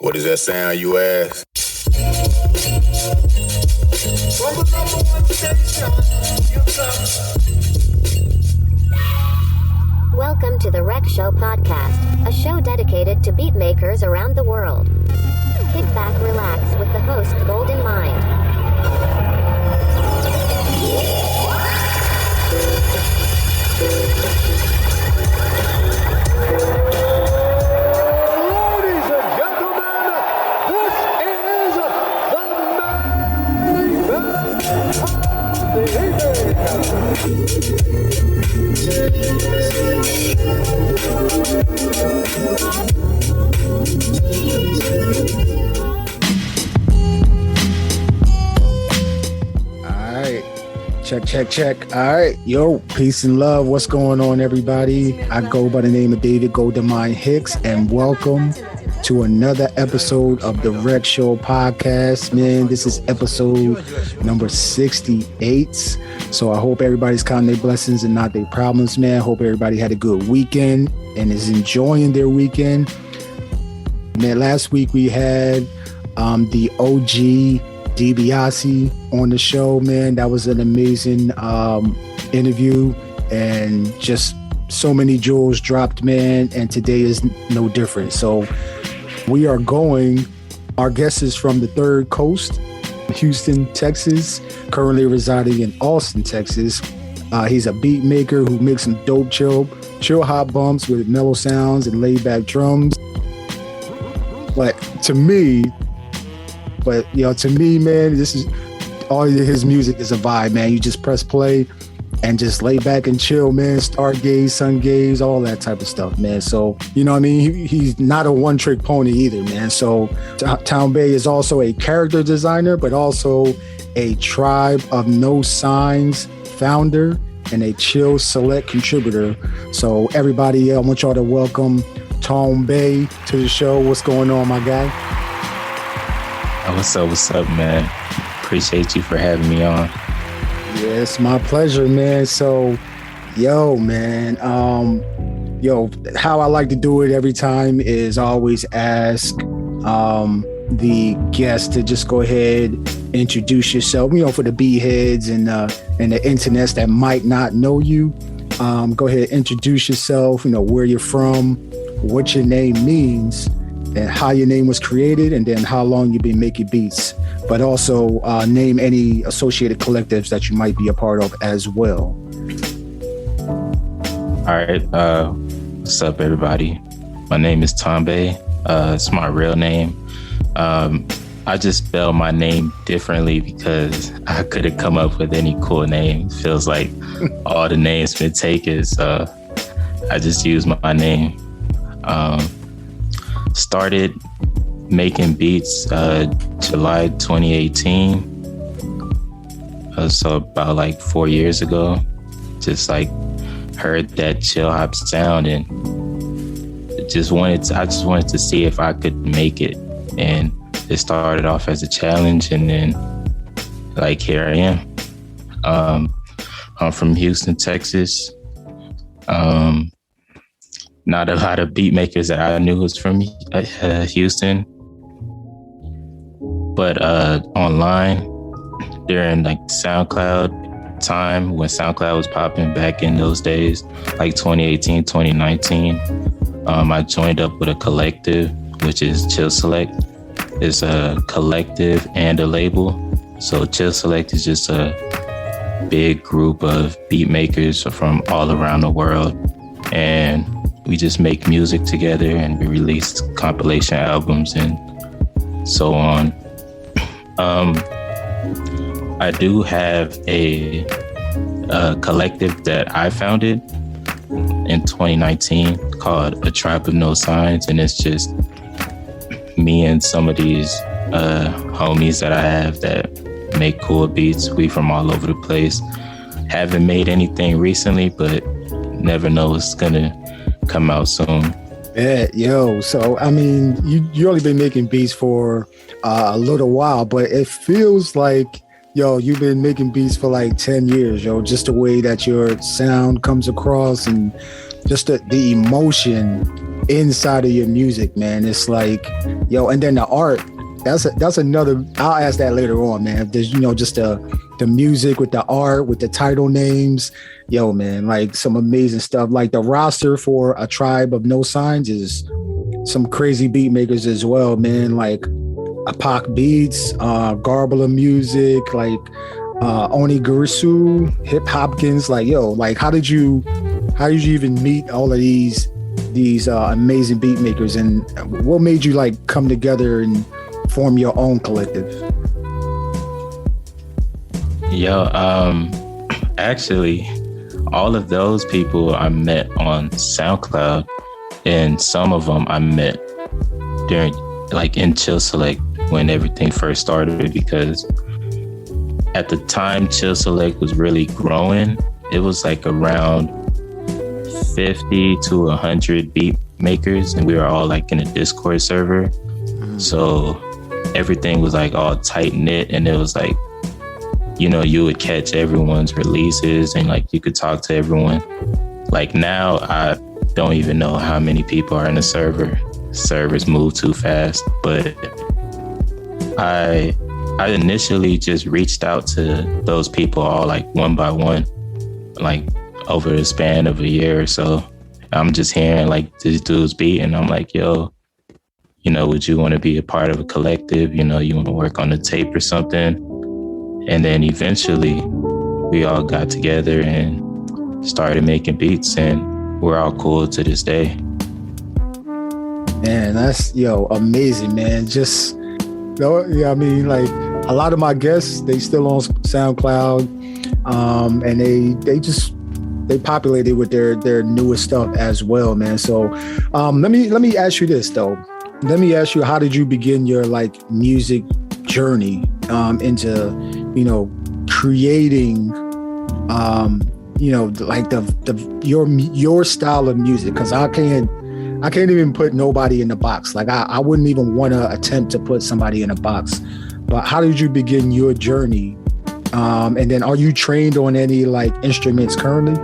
What does that sound, you ask? From the number one station, you come. Welcome to the Rec Show podcast, a show dedicated to beat makers around the world. Kick back, relax with the host, Gldnmnd. Check. All right. Yo, peace and love. What's going on, everybody? I go by the name of David Gldnmnd Hicks, and welcome to another episode of the Rec Show podcast. Man, this is episode number 68. So I hope everybody's counting their blessings and not their problems, man. Hope everybody had a good weekend and is enjoying their weekend. Man, last week we had the OG DiBiase on the show, man. That was an amazing interview, and just so many jewels dropped, man. And today is no different. So we are going, our guest is from the Third Coast, Houston, Texas, currently residing in Austin, Texas. He's a beat maker who makes some dope chill hop bumps with mellow sounds and laid back drums. But to me, man, this is all his music is a vibe, man. You just press play and just lay back and chill, man. Stargaze, sun gaze, all that type of stuff, man. So, you know what I mean? He's not a one-trick pony either, man. So Tawnbei is also a character designer, but also a Tribe of No Signs founder and a Chill Select contributor. So everybody, I want y'all to welcome Tawnbei to the show. What's going on, my guy? What's up, man? Appreciate you for having me on. Yeah, it's my pleasure, man. So, man, how I like to do it every time is always ask the guest to just go ahead, introduce yourself, for the beat heads and the internets that might not know you. Go ahead, introduce yourself, where you're from, what your name means, and how your name was created, and then how long you've been making beats, but also name any associated collectives that you might be a part of as well. All right. What's up, everybody? My name is Tawnbei. It's my real name. I just spell my name differently because I couldn't come up with any cool name. It feels like all the names been taken, so I just use my name. Started making beats July 2018, so about like 4 years ago. Just like heard that chill hop sound and I just wanted to see if I could make it, and it started off as a challenge, and then like here I am. I'm from Houston, Texas. Not a lot of beat makers that I knew was from Houston, but online during like SoundCloud time, when SoundCloud was popping back in those days, like 2018, 2019, I joined up with a collective, which is Chill Select. It's a collective and a label. So Chill Select is just a big group of beat makers from all around the world, and we just make music together, and we release compilation albums and so on. I do have a collective that I founded in 2019 called A Tribe of No Signs, and it's just me and some of these homies that I have that make cool beats. We from all over the place. Haven't made anything recently, but never know it's gonna come out soon. Yeah, so I mean, you only been making beats for a little while, but it feels like you've been making beats for like 10 years, just the way that your sound comes across and just the emotion inside of your music, man. It's like, yo, and then the art. That's another. I'll ask that later on, man. There's just the music with the art with the title names, yo, man. Like some amazing stuff. Like the roster for A Tribe of No Signs is some crazy beat makers as well, man. Like Apak Beats, Garbler Music, like Oni Gurisu, Hip Hopkins. Like, yo, like how did you even meet all of these amazing beat makers, and what made you like come together and form your own collective? Yo, actually, all of those people I met on SoundCloud, and some of them I met during, like, in Chill Select when everything first started, because at the time Chill Select was really growing. It was like around 50 to 100 beat makers, and we were all like in a Discord server. So everything was like all tight knit, and it was like, you would catch everyone's releases and like you could talk to everyone. Like now I don't even know how many people are in the server. Servers move too fast. But I initially just reached out to those people all like one by one, like over the span of a year or so. I'm just hearing like this dude's beat, and I'm like, yo, would you want to be a part of a collective? You want to work on a tape or something? And then eventually we all got together and started making beats, and we're all cool to this day. Man, that's, amazing, man. Just, I mean, like a lot of my guests, they still on SoundCloud, and they populated with their newest stuff as well, man. So let me ask you this though. Let me ask you, how did you begin your like music journey into creating like your style of music? Because I can't even put nobody in the box. Like I wouldn't even want to attempt to put somebody in a box. But how did you begin your journey? And then are you trained on any like instruments currently?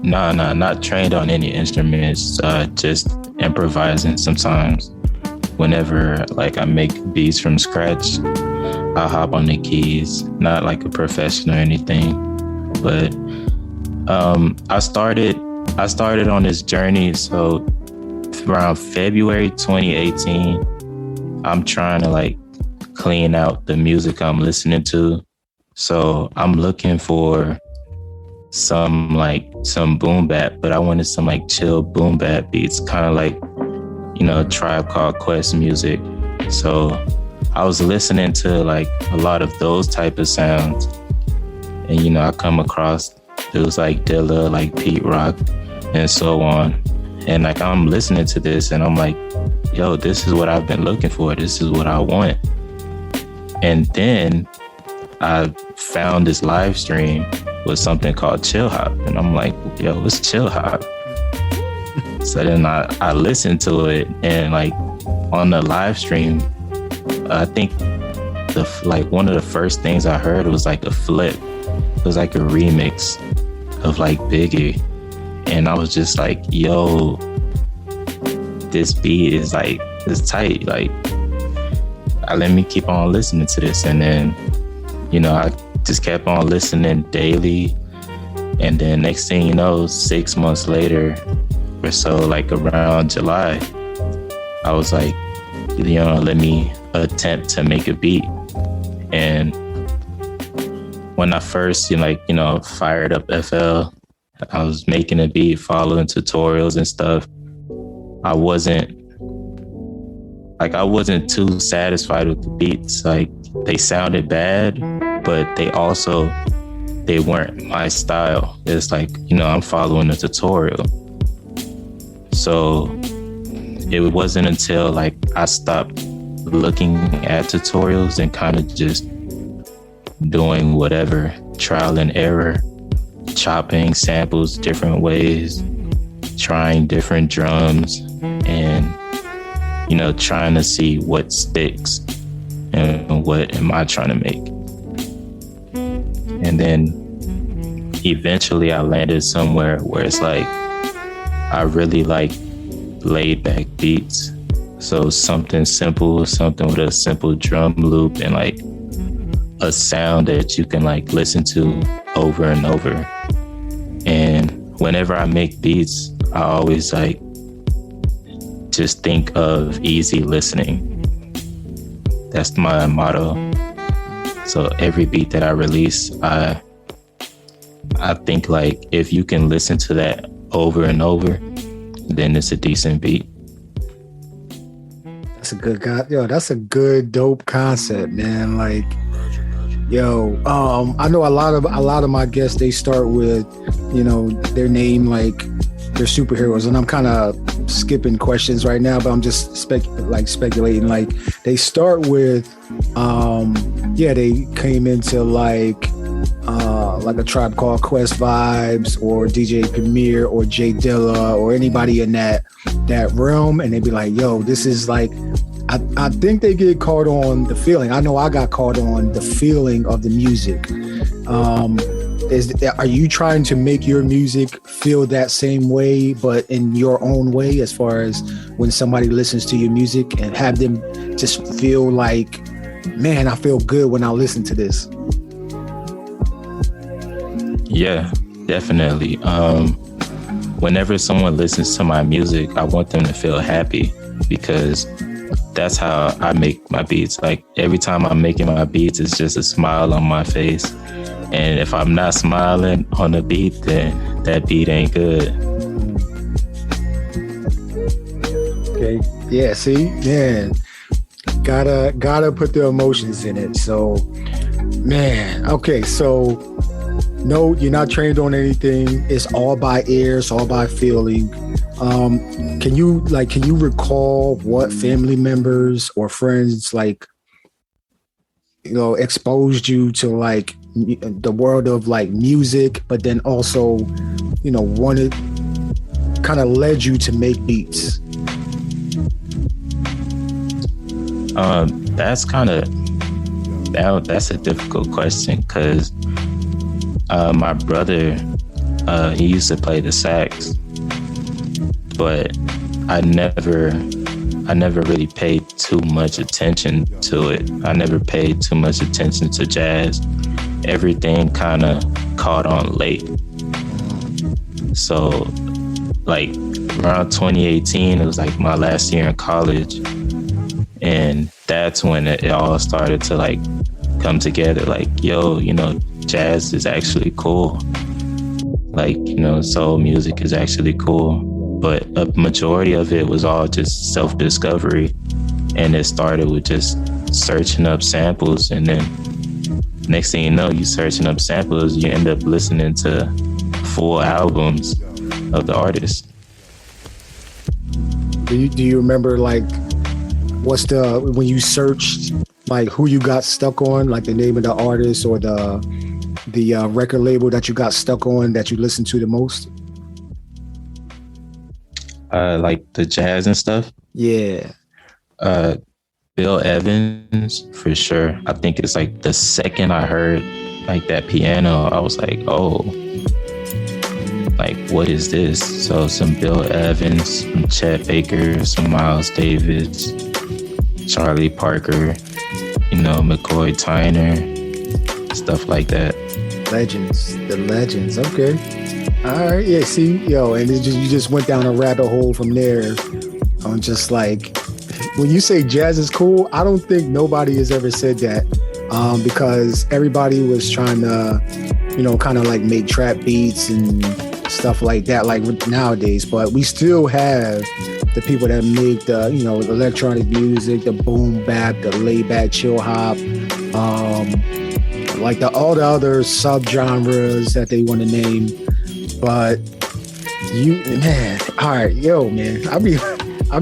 No, not trained on any instruments. Just improvising sometimes. Whenever like I make beats from scratch, I'll hop on the keys. Not like a professional or anything, but I started on this journey. So around February 2018, I'm trying to like clean out the music I'm listening to. So I'm looking for some boom bap, but I wanted some like chill boom bap beats, kind of like, Tribe Called Quest music. So I was listening to like a lot of those type of sounds, and I come across dudes like Dilla, like Pete Rock, and so on. And like I'm listening to this, and I'm like, yo, this is what I've been looking for. This is what I want. And then I found this live stream with something called Chill Hop, and I'm like, yo, what's Chill Hop? So then I listened to it, and like on the live stream, I think one of the first things I heard was like a flip. It was like a remix of like Biggie, and I was just like, yo, this beat is tight. Like, let me keep on listening to this, and then I just kept on listening daily, and then next thing you know, 6 months later or so, like around July, I was like, let me attempt to make a beat. And when I first fired up FL, I was making a beat, following tutorials and stuff. I wasn't too satisfied with the beats. Like, they sounded bad, but they weren't my style. It's like, I'm following a tutorial. So it wasn't until like I stopped looking at tutorials and kind of just doing whatever, trial and error, chopping samples different ways, trying different drums, and trying to see what sticks and what am I trying to make. And then eventually I landed somewhere where it's like, I really like laid back beats. So something simple, something with a simple drum loop and like a sound that you can like listen to over and over. And whenever I make beats, I always like just think of easy listening. That's my motto. So every beat that I release, I think like if you can listen to that over and over, then it's a decent beat. That's a good guy. Yo, that's a good dope concept, man. Like, yo, I know a lot of my guests, they start with, you know, their name, like they're superheroes, and I'm kind of skipping questions right now, but I'm just speculating. Like they start with, they came into like a Tribe Called Quest vibes, or DJ Premier, or Jay Dilla, or anybody in that realm, and they'd be like, yo, this is like, I think they get caught on the feeling. I know I got caught on the feeling of the music. Are you trying to make your music feel that same way, but in your own way, as far as when somebody listens to your music and have them just feel like, man, I feel good when I listen to this? Yeah, definitely. Whenever someone listens to my music, I want them to feel happy, because that's how I make my beats. Like every time I'm making my beats, it's just a smile on my face. And if I'm not smiling on the beat, then that beat ain't good. Okay. Yeah, see? Man, gotta put the emotions in it. So, man, okay, so no, you're not trained on anything. It's all by ear, it's all by feeling. Can you recall what family members or friends, like, you know, exposed you to like the world of like music, but then also, you know, kind of led you to make beats? That's a difficult question, because my brother, he used to play the sax, but I never really paid too much attention to it. I never paid too much attention to jazz. Everything kind of caught on late. So like around 2018, it was like my last year in college. And that's when it all started to like come together. Like, yo, you know, jazz is actually cool. Like, you know, soul music is actually cool. But a majority of it was all just self-discovery. And it started with just searching up samples. And then next thing you know, you searching up samples, you end up listening to full albums of the artist. Do you remember like when you searched, like who you got stuck on, like the name of the artist or the record label that you got stuck on that you listened to the most? Like the jazz and stuff? Yeah. Bill Evans, for sure. I think it's like the second I heard like that piano, I was like, oh, like what is this? So some Bill Evans, some Chet Baker, some Miles Davis, Charlie Parker, you know, McCoy Tyner, stuff like that. The legends. Okay. All right. Yeah. See, yo, and you just went down a rabbit hole from there. I'm just like, when you say jazz is cool, I don't think nobody has ever said that, because everybody was trying to, you know, kind of like make trap beats and stuff like that, like nowadays. But we still have the people that make the, you know, electronic music, the boom bap, the laid back chill hop, like all the other subgenres that they want to name. But all right, yo, man, I'll be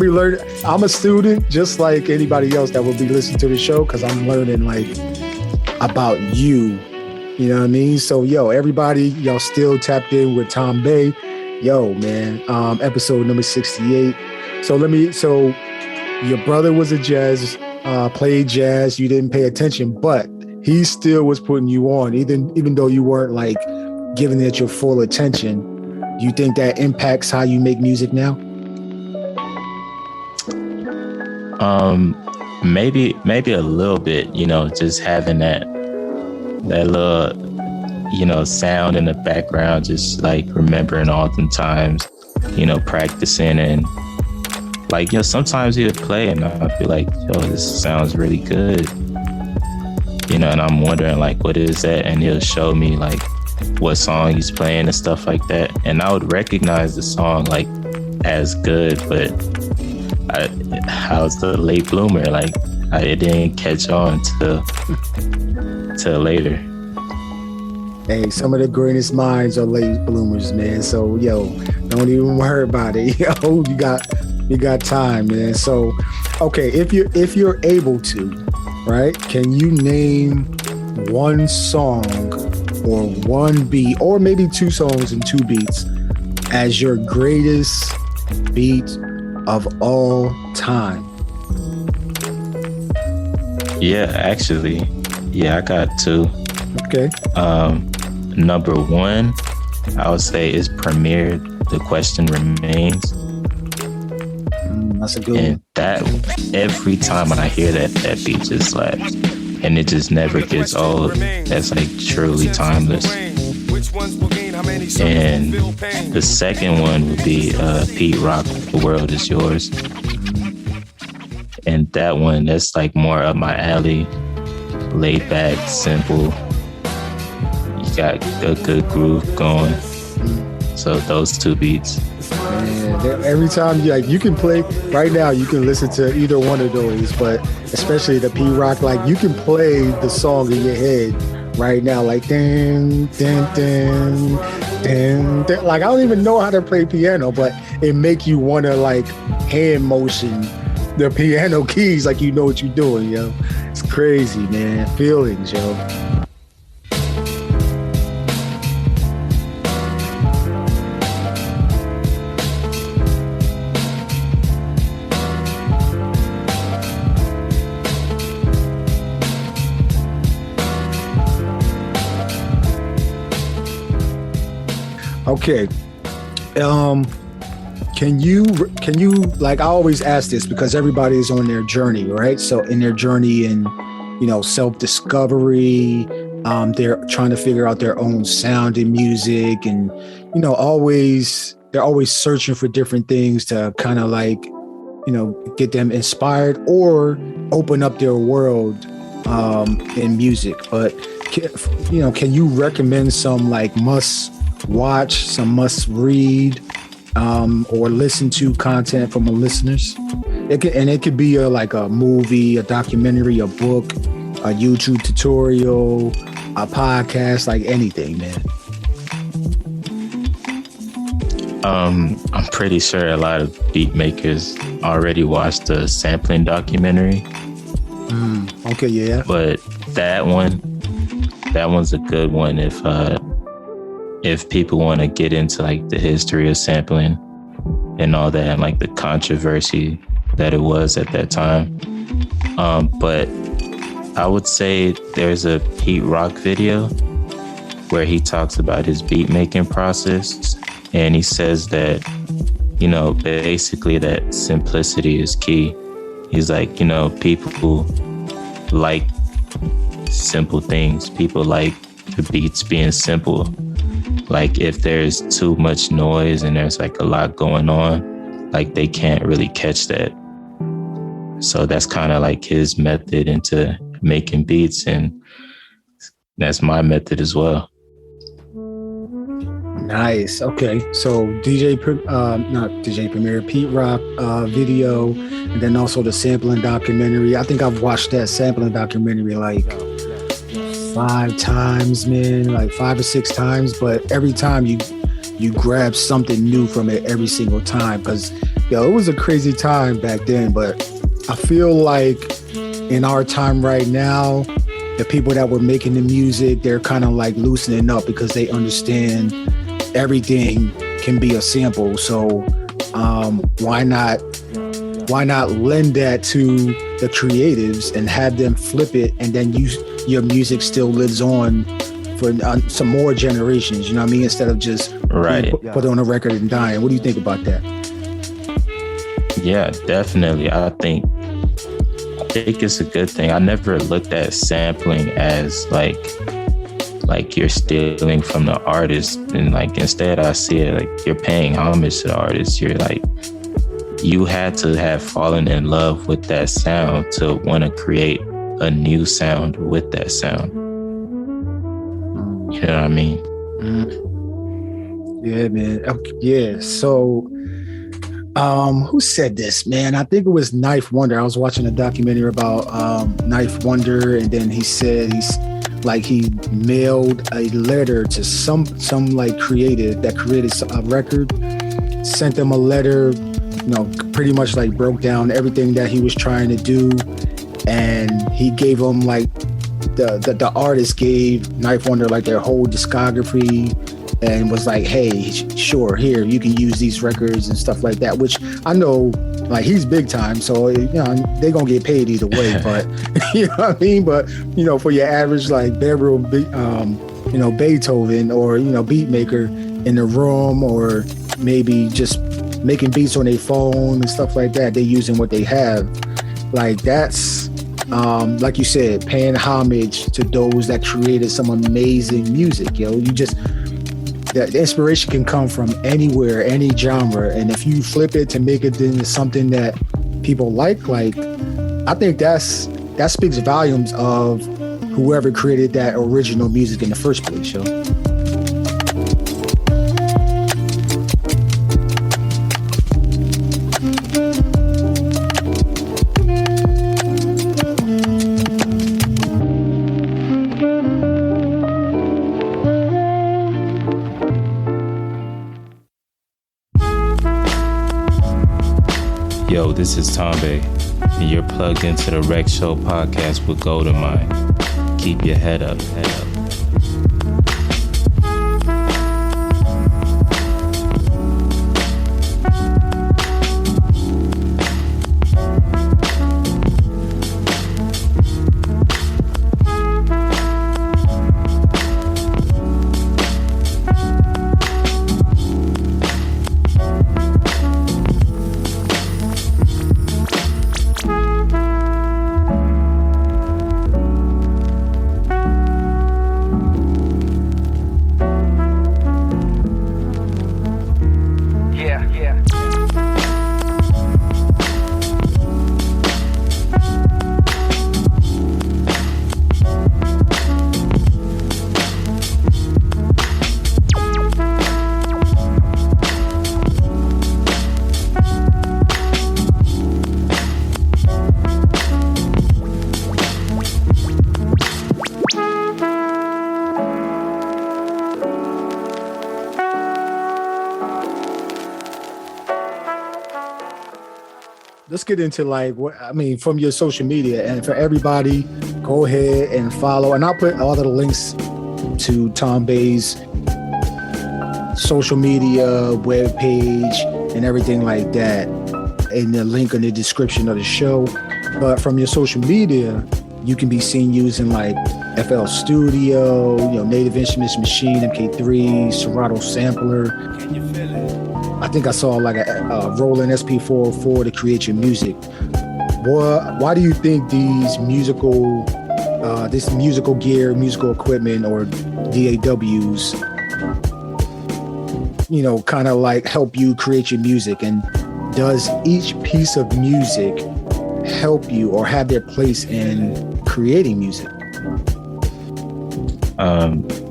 learning. I'm a student just like anybody else that will be listening to the show, because I'm learning like about you. You know what I mean? So, yo, everybody, y'all still tapped in with Tawnbei. Yo, man, episode number 68. So your brother was a jazz, played jazz. You didn't pay attention, but he still was putting you on, even though you weren't like giving it your full attention. Do you think that impacts how you make music now? Maybe a little bit, just having that little, sound in the background, just like remembering all the times, practicing, and like, sometimes he'll play and I'll be like, yo, this sounds really good. And I'm wondering like, what is that? And he'll show me like what song he's playing and stuff like that. And I would recognize the song like as good, but I was the late bloomer. Like I didn't catch on till later. Hey, some of the greatest minds are late bloomers, man. So yo, don't even worry about it. Yo, you got time, man. So okay, if you're able to, right? Can you name one song or one beat, or maybe two songs and two beats, as your greatest beat of all time? Yeah, actually, I got two. Okay. Number one, I would say is Premiered, The Question Remains. That's a good and one. That every time when I hear that beat just slaps, and it just never gets old. That's like truly timeless. And the second one would be Pete Rock, The World Is Yours. And that one, that's like more up my alley, laid back, simple. You got a good groove going. So those two beats. Man, every time you can play right now, you can listen to either one of those, but especially the Pete Rock, like you can play the song in your head right now, like ding, ding, ding, ding, ding. Like I don't even know how to play piano, but it make you want to like hand motion the piano keys like you know what you're doing, yo. It's crazy, man. Feelings, yo. Okay. Can you like, I always ask this because everybody is on their journey, right? So in their journey in, self-discovery, they're trying to figure out their own sound in music, and, they're always searching for different things to kind of like, get them inspired or open up their world in music. But, can you recommend some like must watch, some must read, or listen to content from the listeners? It could be like a movie, a documentary, a book, a YouTube tutorial, a podcast, like anything, man. I'm pretty sure a lot of beat makers already watched the sampling documentary. Okay, yeah. But that one's a good one if people want to get into like the history of sampling and all that, and like the controversy that it was at that time. But I would say there's a Pete Rock video where he talks about his beat making process, and he says that, basically that simplicity is key. He's like, people like simple things. People like the beats being simple. Like if there's too much noise and there's like a lot going on, like they can't really catch that. So that's kind of like his method into making beats, and that's my method as well. Nice. Okay. So not DJ Premier, Pete Rock video, and then also the sampling documentary. I think I've watched that sampling documentary like 5 times, man, like 5 or 6 times. But every time you grab something new from it every single time, because it was a crazy time back then. But I feel like in our time right now, the people that were making the music, they're kind of like loosening up because they understand everything can be a sample. So why not lend that to the creatives and have them flip it, and then your music still lives on for some more generations, you know what I mean? Instead of just Right. Put on a record and dying. What do you think about that? Yeah, definitely. I think it's a good thing. I never looked at sampling as like you're stealing from the artist, and like instead I see it like you're paying homage to the artist. You're like, you had to have fallen in love with that sound to want to create a new sound with that sound. You know what I mean? Yeah, man. Yeah. So, who said this, man? I think it was Knife Wonder. I was watching a documentary about Knife Wonder, and then he said he mailed a letter to some like creative that created a record, sent them a letter, pretty much like broke down everything that he was trying to do, and he gave them like the artist gave Knife Wonder like their whole discography, and was like, hey, sure, here, you can use these records and stuff like that, which I know like he's big time, so they're gonna get paid either way. But you know what I mean? But for your average like bedroom Beethoven or beat maker in the room, or maybe just making beats on their phone and stuff like that, they're using what they have. Like that's like you said, paying homage to those that created some amazing music. The inspiration can come from anywhere, any genre, and if you flip it to make it into something that people like I think that speaks volumes of whoever created that original music in the first place, yo. Yo, this is Tawnbei, and you're plugged into the Rec Show podcast with Gldnmnd. Keep your head up, head up. Let's get into from your social media, and for everybody, go ahead and follow, and I'll put all of the links to Tawnbei's social media, webpage, and everything like that in the link in the description of the show. But from your social media, you can be seen using like FL Studio, Native Instruments Machine, MK3, Serato Sampler. Can you feel it? I think I saw like a Roland SP404 to create your music. Why do you think these musical gear, musical equipment, or DAWs, kind of like help you create your music? And does each piece of music help you or have their place in creating music?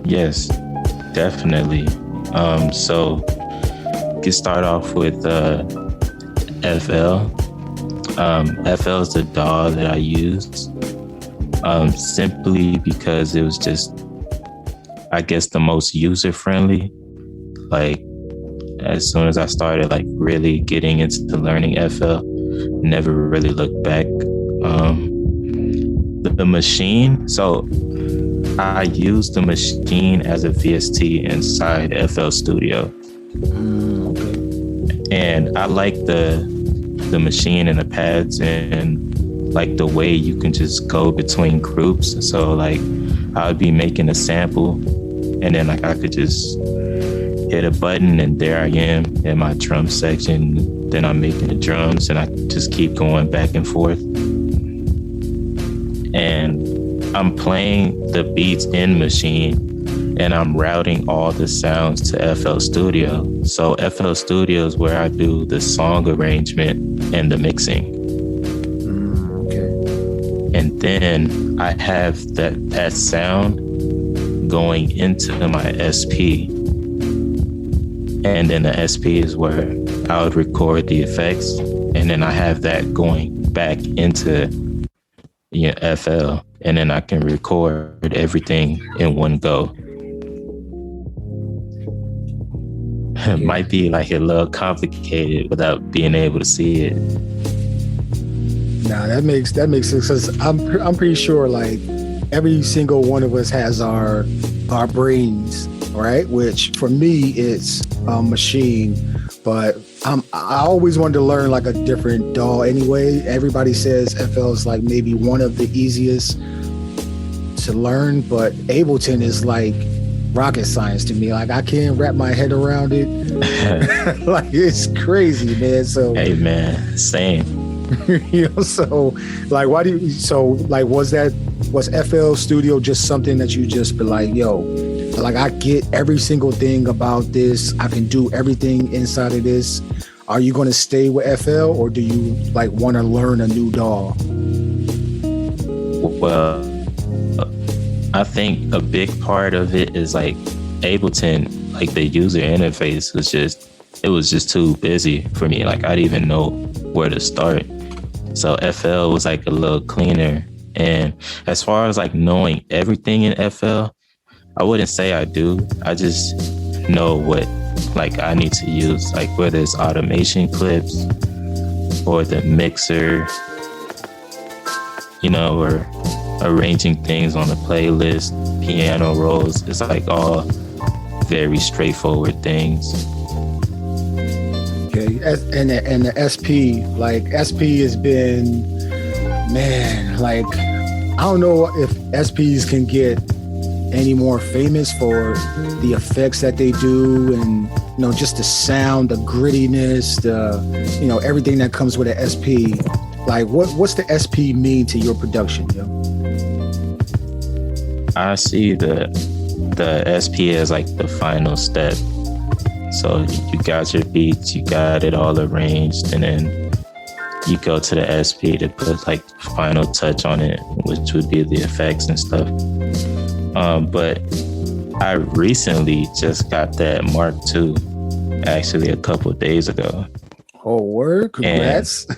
Yes, definitely. So you start off with FL. FL is the DAW that I used, simply because it was just, I guess, the most user friendly. Like, as soon as I started like really getting into learning FL, never really looked back. The machine, so I used the machine as a VST inside FL Studio. And I like the machine and the pads and like the way you can just go between groups. So like I would be making a sample, and then like I could just hit a button and there I am in my drum section. Then I'm making the drums and I just keep going back and forth. And I'm playing the beats in Machine and I'm routing all the sounds to FL Studio. So FL Studio is where I do the song arrangement and the mixing. Okay. And then I have that sound going into my SP. And then the SP is where I would record the effects. And then I have that going back into FL. And then I can record everything in one go. It might be like a little complicated without being able to see it. Nah, that makes sense. 'Cause I'm pretty sure like every single one of us has our brains, right? Which for me it's a Machine, but I always wanted to learn like a different DAW anyway. Everybody says FL is like maybe one of the easiest to learn, but Ableton is like rocket science to me. Like I can't wrap my head around it. Like it's crazy, man. So hey man, same. So like was FL Studio just something that you just be like, yo, like I get every single thing about this, I can do everything inside of this? Are you going to stay with FL or do you like want to learn a new DAW? Well, I think a big part of it is like Ableton, like the user interface was just too busy for me. Like I didn't even know where to start. So FL was like a little cleaner. And as far as like knowing everything in FL, I wouldn't say I do. I just know what like I need to use, like whether it's automation clips or the mixer, or arranging things on the playlist, piano rolls. It's like all very straightforward things. Okay, and the SP, like SP has been, man, like I don't know if SPs can get any more famous for the effects that they do and just the sound, the grittiness, the everything that comes with an SP. Like what's the SP mean to your production, yo? I see the SP as like the final step. So you got your beats, you got it all arranged, and then you go to the SP to put like final touch on it, which would be the effects and stuff. But I recently just got that Mark II, actually a couple of days ago. Oh, word! Congrats! And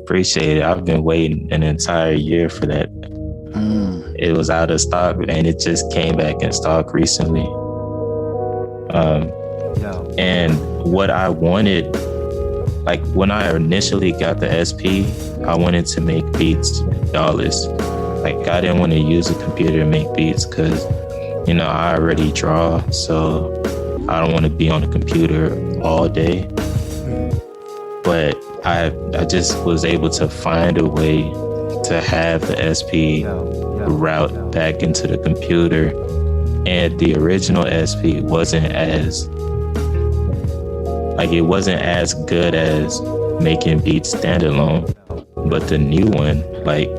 appreciate it. I've been waiting an entire year for that. It was out of stock, and it just came back in stock recently. And what I wanted, like when I initially got the SP, I wanted to make beats flawless. Like I didn't want to use a computer to make beats because, I already draw, so I don't want to be on the computer all day. But I just was able to find a way to have the SP route back into the computer. And the original SP wasn't as good as making beats standalone. But the new one, like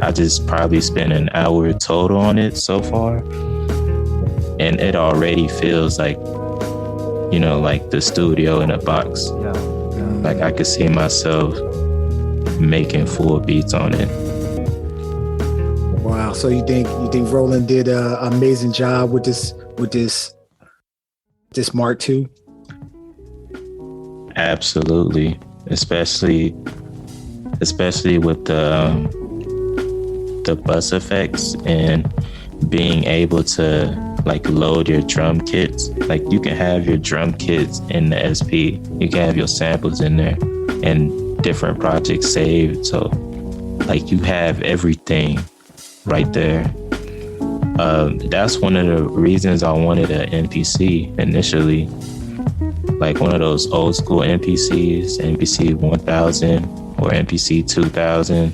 I just probably spent an hour total on it so far. And it already feels like, like the studio in a box. Like I could see myself making full beats on it. Wow. So you think Roland did an amazing job with this Mark II? Absolutely. Especially with the bus effects and being able to like load your drum kits. Like you can have your drum kits in the SP. You can have your samples in there and different projects saved. So like you have everything right there. That's one of the reasons I wanted an MPC initially. Like one of those old school MPCs, MPC 1000 or MPC 2000.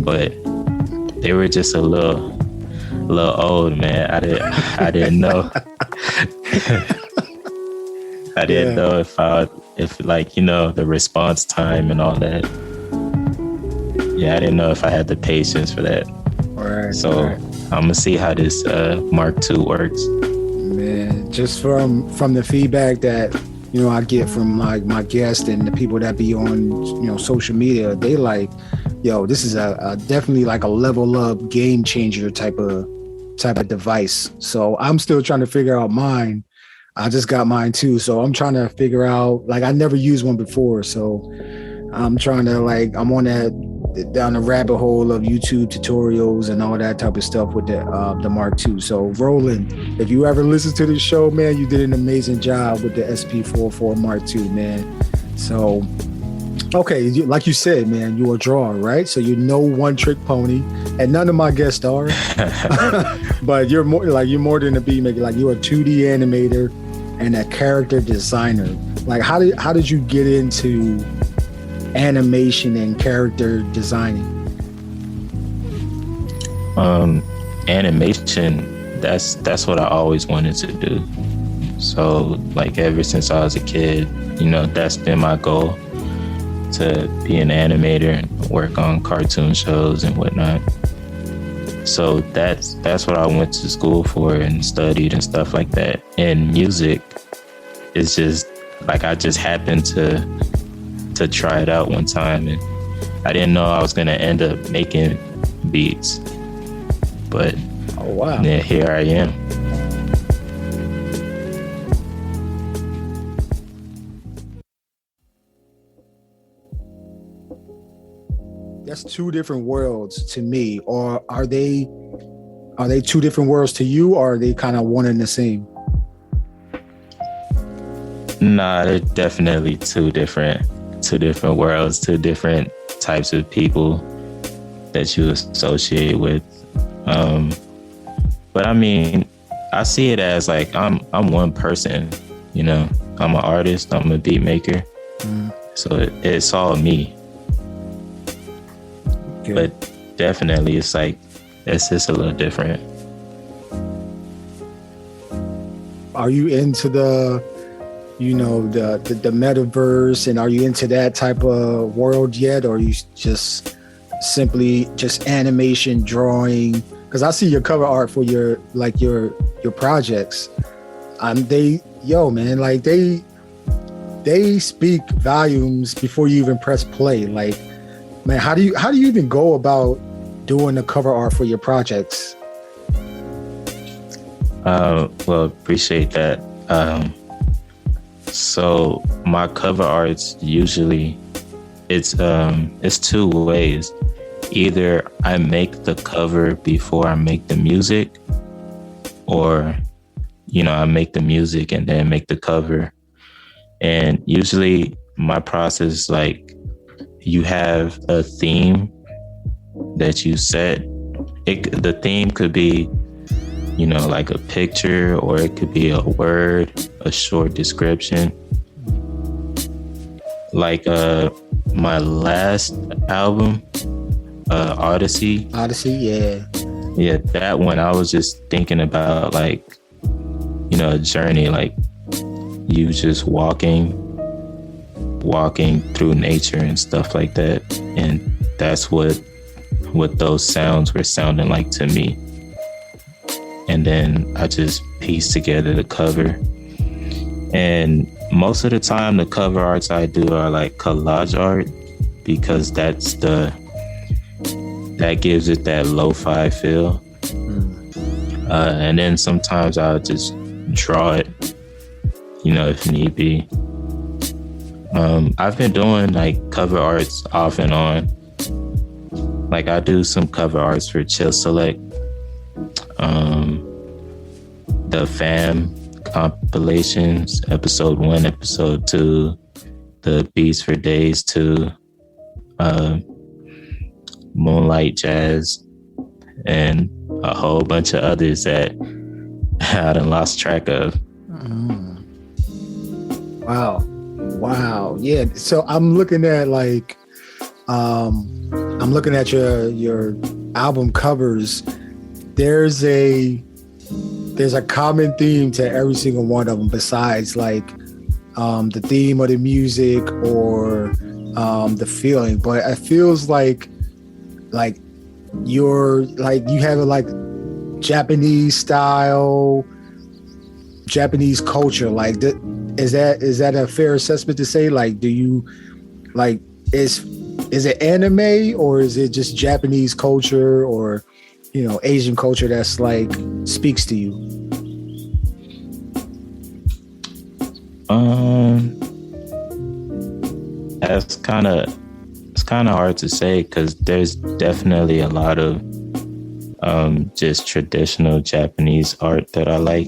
But they were just a little old, man. I didn't know. I didn't know if like, you know, the response time and all that. Yeah, I didn't know if I had the patience for that. Right. So I'm gonna see how this Mark II works. Man, just from the feedback that, you know, I get from like my guests and the people that be on, you know, social media, they like, yo, this is a definitely like a level up game changer type of device. So I'm still trying to figure out mine. I just got mine too. So I'm trying to figure out, like, I never used one before. So I'm trying to, like, I'm on that down the rabbit hole of YouTube tutorials and all that type of stuff with the Mark II. So Roland, if you ever listen to this show, man, you did an amazing job with the SP44 Mark II, man. So, okay, like you said, man, you're a drawer, right? So you're no one trick pony, and none of my guests are. But you're more than a beat maker. Like, you're a 2D animator and a character designer. Like, how did you get into animation and character designing? Animation, that's what I always wanted to do. So, like, ever since I was a kid, you know, that's been my goal, to be an animator and work on cartoon shows and whatnot. So that's what I went to school for and studied and stuff like that. And music is just like, I just happened to try it out one time, and I didn't know I was gonna end up making beats, but oh wow, yeah, here I am. That's two different worlds to me. Or are they two different worlds to you, or are they kind of one and the same? Nah, they're definitely two different worlds, two different types of people that you associate with. But I mean, I see it as like I'm one person, you know. I'm an artist, I'm a beat maker. So it's all me. Okay. But definitely it's like, it's just a little different. Are you into the, you know, the metaverse, and are you into that type of world yet, or are you just simply just animation, drawing? Because I see your cover art for your projects. They speak volumes before you even press play. Like, man, how do you even go about doing the cover art for your projects? Well, appreciate that. So my cover arts, usually it's two ways. Either I make the cover before I make the music, or, you know, I make the music and then make the cover. And usually my process, like, you have a theme that you set. The theme could be, you know, like a picture, or it could be a word, a short description. Like my last album, Odyssey, yeah, that one, I was just thinking about, like, you know, a journey, like you just walking through nature and stuff like that. And that's what those sounds were sounding like to me. And then I just pieced together the cover. And most of the time, the cover arts I do are like collage art, because that gives it that lo-fi feel. And then sometimes I'll just draw it, you know, if need be. I've been doing like cover arts off and on. Like, I do some cover arts for Chill Select, the Fam compilations, episode 1, episode 2, the Beats for Days 2, Moonlight Jazz, and a whole bunch of others that I done lost track of. Wow. Yeah. So I'm looking at your album covers. There's a common theme to every single one of them, besides like the theme of the music or the feeling, but it feels like you're like you have a like Japanese style, Japanese culture. Like, is that a fair assessment to say? Like, do you like is it anime or is it just Japanese culture or Asian culture that's like speaks to you? It's kind of hard to say because there's definitely a lot of just traditional Japanese art that I like,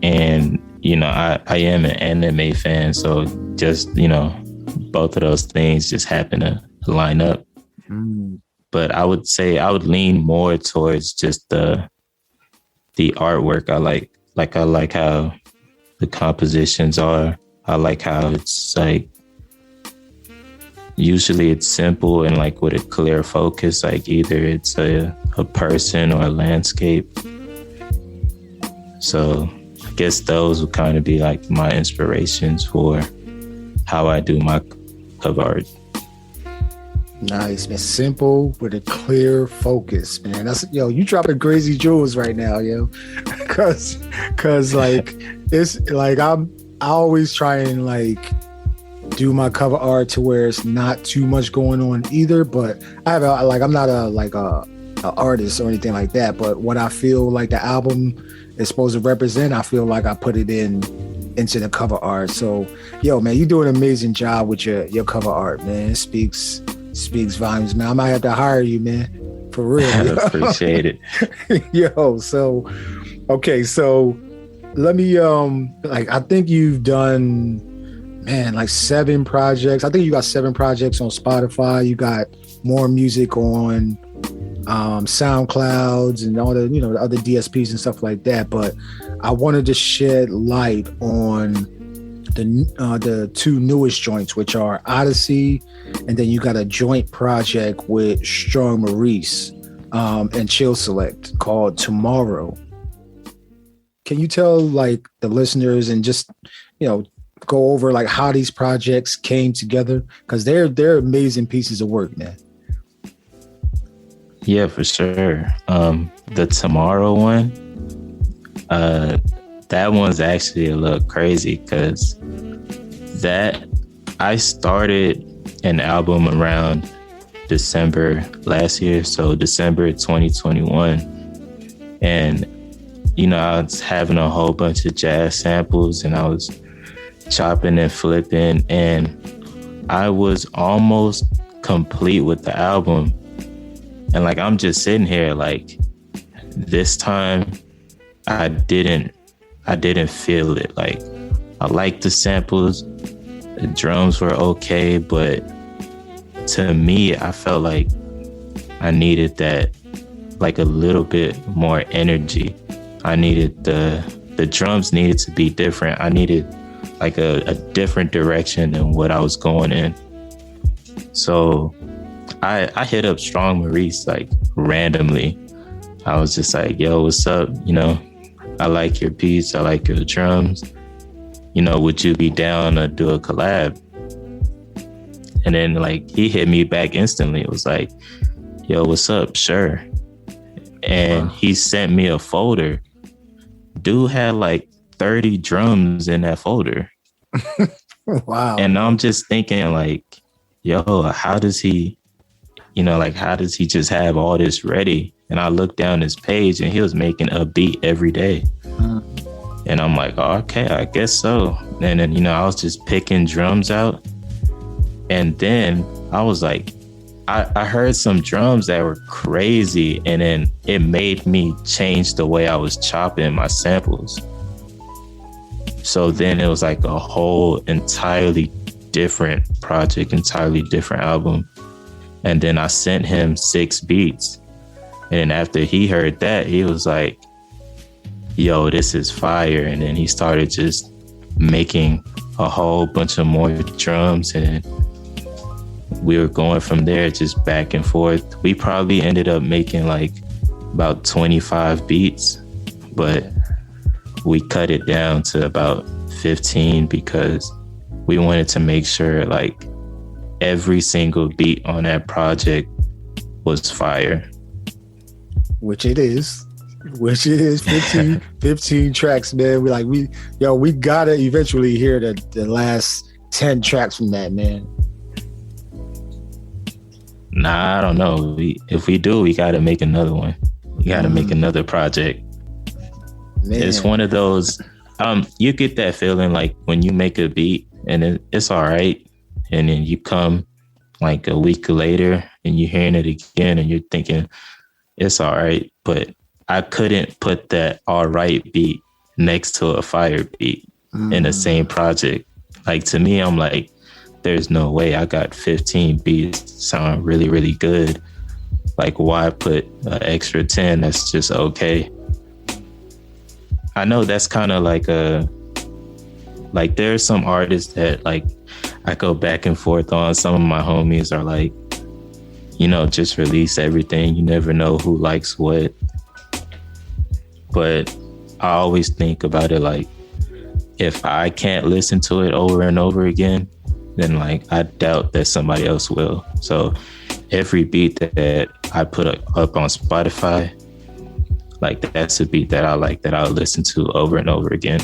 and I am an anime fan, so just both of those things just happen to line up. But I would say I would lean more towards just the artwork. I like how the compositions are. I like how it's like usually it's simple and like with a clear focus, like either it's a person or a landscape. So I guess those would kind of be like my inspirations for how I do my cover art. Nice, man. Simple with a clear focus, man. That's you dropping crazy jewels right now, cause like it's like I always try and like do my cover art to where it's not too much going on either, but I'm not a artist or anything like that, but what I feel like the album is supposed to represent, I feel like I put it into the cover art. So man, you do an amazing job with your cover art, man. It speaks volumes, man. I might have to hire you, man, for real. I appreciate it. So let me I think you've done, man, like 7 projects. I think you got 7 projects on Spotify. You got more music on SoundClouds and all the the other DSPs and stuff like that. But I wanted to shed light on the 2 newest joints, which are Odyssey, and then you got a joint project with Strong Maurice and Chill Select called Tomorrow. Can you tell like the listeners and just go over like how these projects came together, because they're amazing pieces of work, man? Yeah, for sure. The Tomorrow one, that one's actually a little crazy because that I started an album around December last year, so December 2021, and I was having a whole bunch of jazz samples and I was chopping and flipping, and I was almost complete with the album. And like, I'm just sitting here like, this time I didn't feel it. Like, I liked the samples, the drums were okay, but to me, I felt like I needed that, like a little bit more energy. I needed the drums needed to be different. I needed like a different direction than what I was going in. So I hit up Strong Maurice like randomly. I was just like, yo, what's up? I like your piece. I like your drums. Would you be down to do a collab? And then like he hit me back instantly. It was like, yo, what's up? Sure. And he sent me a folder. Dude had like 30 drums in that folder. Wow. And I'm just thinking like, yo, how does he just have all this ready? And I looked down his page and he was making a beat every day. And I'm like, oh, okay, I guess so. And then, I was just picking drums out. And then I was like, I heard some drums that were crazy, and then it made me change the way I was chopping my samples. So then it was like a whole entirely different project, entirely different album. And then I sent him 6 beats. And then after he heard that, he was like, yo, this is fire. And then he started just making a whole bunch of more drums, and we were going from there, just back and forth. We probably ended up making like about 25 beats, but we cut it down to about 15 because we wanted to make sure like every single beat on that project was fire. Which it is 15 tracks, man. We gotta eventually hear the last 10 tracks from that, man. Nah, I don't know. If we do, we gotta make another one. We gotta make another project. Man. It's one of those, you get that feeling like when you make a beat and it's all right, and then you come like a week later and you're hearing it again and you're thinking it's all right, but I couldn't put that all right beat next to a fire beat in the same project. Like, to me, I'm like, there's no way. I got 15 beats sound really, really good. Like, why put an extra 10 that's just okay? I know that's kind of like there's some artists that like I go back and forth on. Some of my homies are like, just release everything. You never know who likes what. But I always think about it like, if I can't listen to it over and over again, then like I doubt that somebody else will. So every beat that I put up on Spotify, like that's a beat that I like, that I'll listen to over and over again.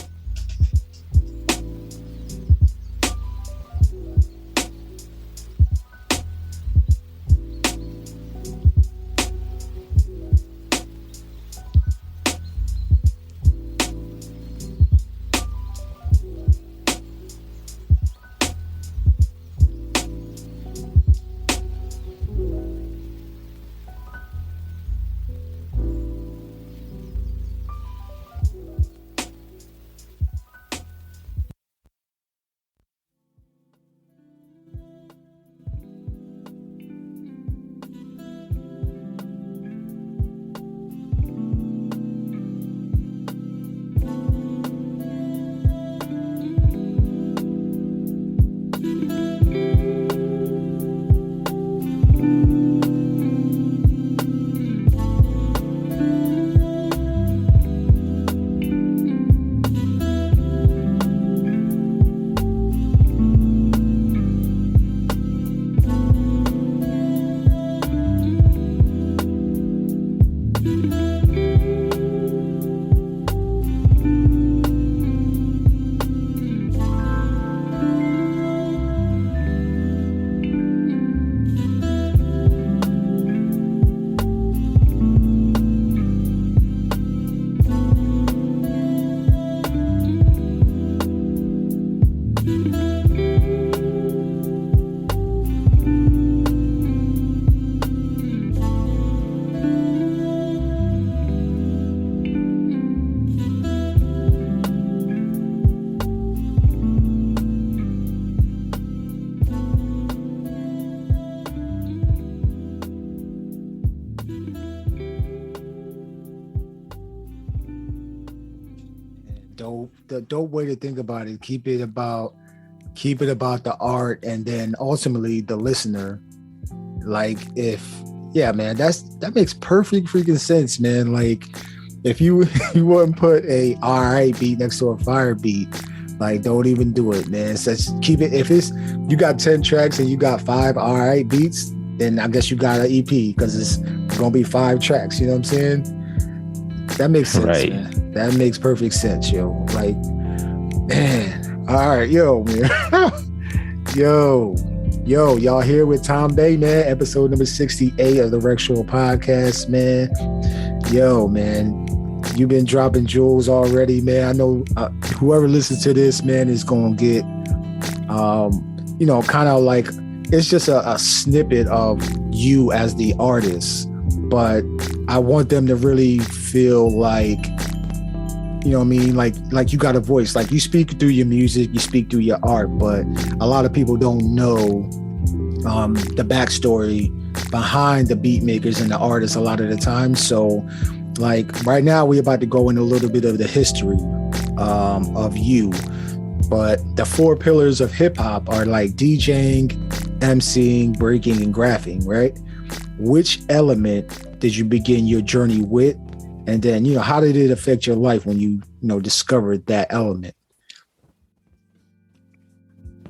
The dope way to think about it. Keep it about the art, and then ultimately the listener. Like, that makes perfect freaking sense, man. Like, if you wouldn't put a alright beat next to a fire beat, like, don't even do it, man. So keep it. If you got 10 tracks and you got 5 alright beats, then I guess you got an EP, because it's gonna be 5 tracks. You know what I'm saying? That makes sense, right? Man. That makes perfect sense, yo. Like, man. All right, yo, man. yo, y'all here with Tawnbei, man. Episode number 68 of the Rec Show podcast, man. Yo, man. You've been dropping jewels already, man. I know whoever listens to this, man, is going to get, kind of like, it's just a snippet of you as the artist. But I want them to really feel like, you know what I mean? Like you got a voice, like you speak through your music, you speak through your art, but a lot of people don't know the backstory behind the beat makers and the artists a lot of the time. So like right now we're about to go in a little bit of the history of you, but the 4 pillars of hip hop are like DJing, MCing, breaking, and graphing, right? Which element did you begin your journey with? And then, how did it affect your life when you discovered that element?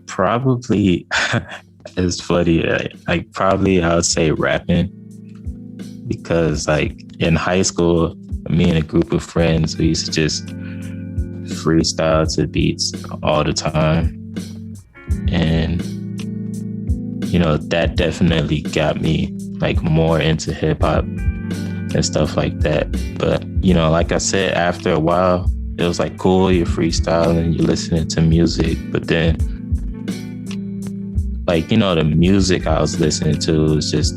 Probably, it's funny. Like probably I would say rapping, because like in high school, me and a group of friends, we used to just freestyle to beats all the time. And, that definitely got me like more into hip hop and stuff like that. But, like I said, after a while, it was like cool, you're freestyling, you're listening to music. But then, like, the music I was listening to was just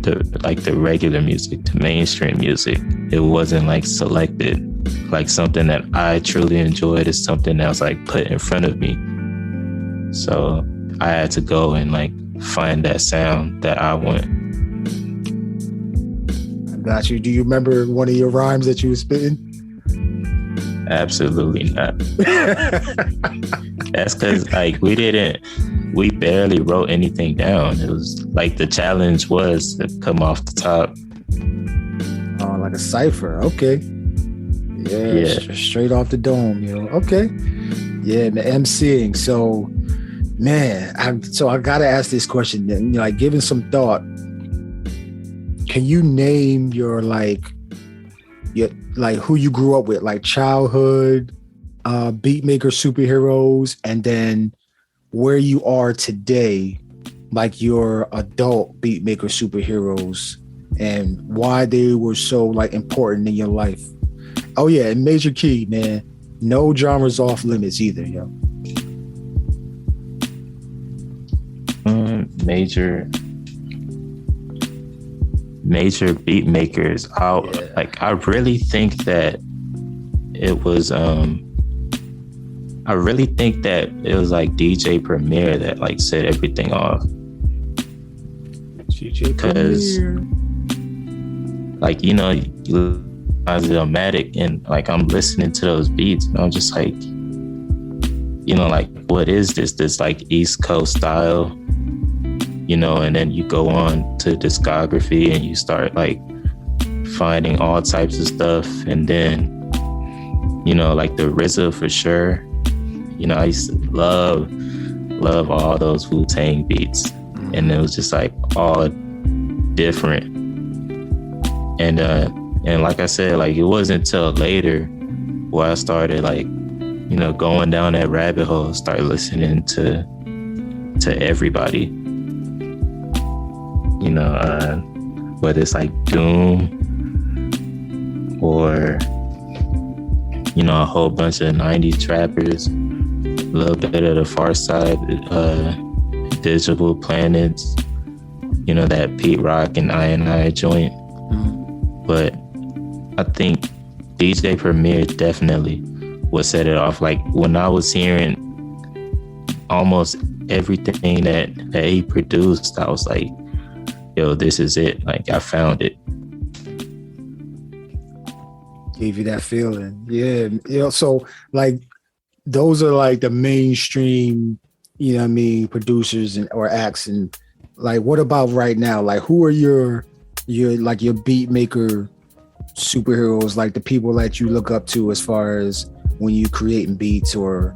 the regular music, the mainstream music. It wasn't like selected, like something that I truly enjoyed is something that was like put in front of me. So I had to go and like find that sound that I want. I got you. Do you remember one of your rhymes that you were spitting? Absolutely not. That's because like we barely wrote anything down. It was like the challenge was to come off the top. Oh, like a cipher. Okay. Yeah. Straight off the dome, Okay. Yeah, the MCing. So, man, I gotta ask this question. Like, given some thought, can you name your who you grew up with, like childhood beat maker superheroes, and then where you are today, like your adult beat maker superheroes, and why they were so like important in your life? Oh yeah, and major key, man. No genres off limits either, yo. Major beat makers. I really think that it was like DJ Premier that like set everything off. DJ Premier. Like, you as Gldnmnd, and like I'm listening to those beats and I'm just like, like what is this like East Coast style, and then you go on to discography and you start like finding all types of stuff, and then like the RZA for sure. I used to love all those Wu-Tang beats, and it was just like all different. And like I said, like it wasn't until later where I started like, going down that rabbit hole, start listening to everybody. Whether it's like Doom or, a whole bunch of 90s trappers, a little bit of the Far Side, Digital Planets, that Pete Rock and I joint. But I think DJ Premier definitely would set it off. Like when I was hearing almost everything that he produced, I was like, yo, this is it. Like I found it. Gave you that feeling. Yeah. So like those are like the mainstream, producers or acts. And like, what about right now? Like who are your beat maker superheroes, like the people that you look up to as far as when you creating beats? Or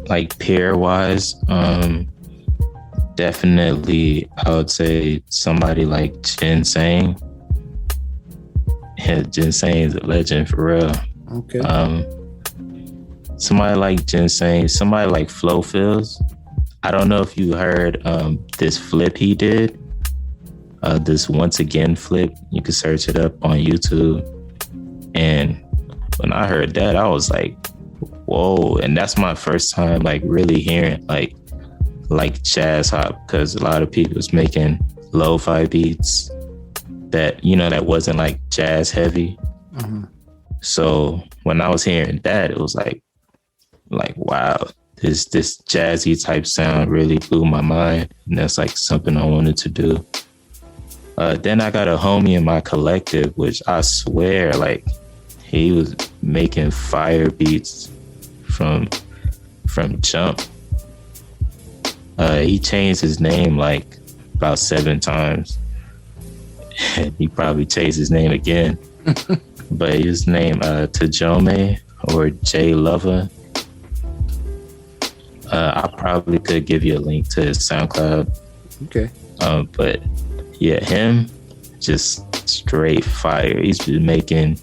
like peer wise, definitely I would say somebody like Gldnmnd. Yeah, Gldnmnd is a legend for real. Okay. Somebody like Gldnmnd, somebody like Flo Fils. I don't know if you heard this flip he did. This Once Again flip. You can search it up on YouTube. And when I heard that, I was like, whoa. And that's my first time like really hearing like jazz hop, because a lot of people was making lo-fi beats that, that wasn't like jazz heavy. Mm-hmm. So when I was hearing that, it was like wow, this jazzy type sound really blew my mind, and that's like something I wanted to do. Then I got a homie in my collective, which I swear, like he was making fire beats from jump. He changed his name like about 7 times. He probably changed his name again. but his name Tawnbei or J Lover. I probably could give you a link to his SoundCloud. Okay. But yeah, him just straight fire. He's been making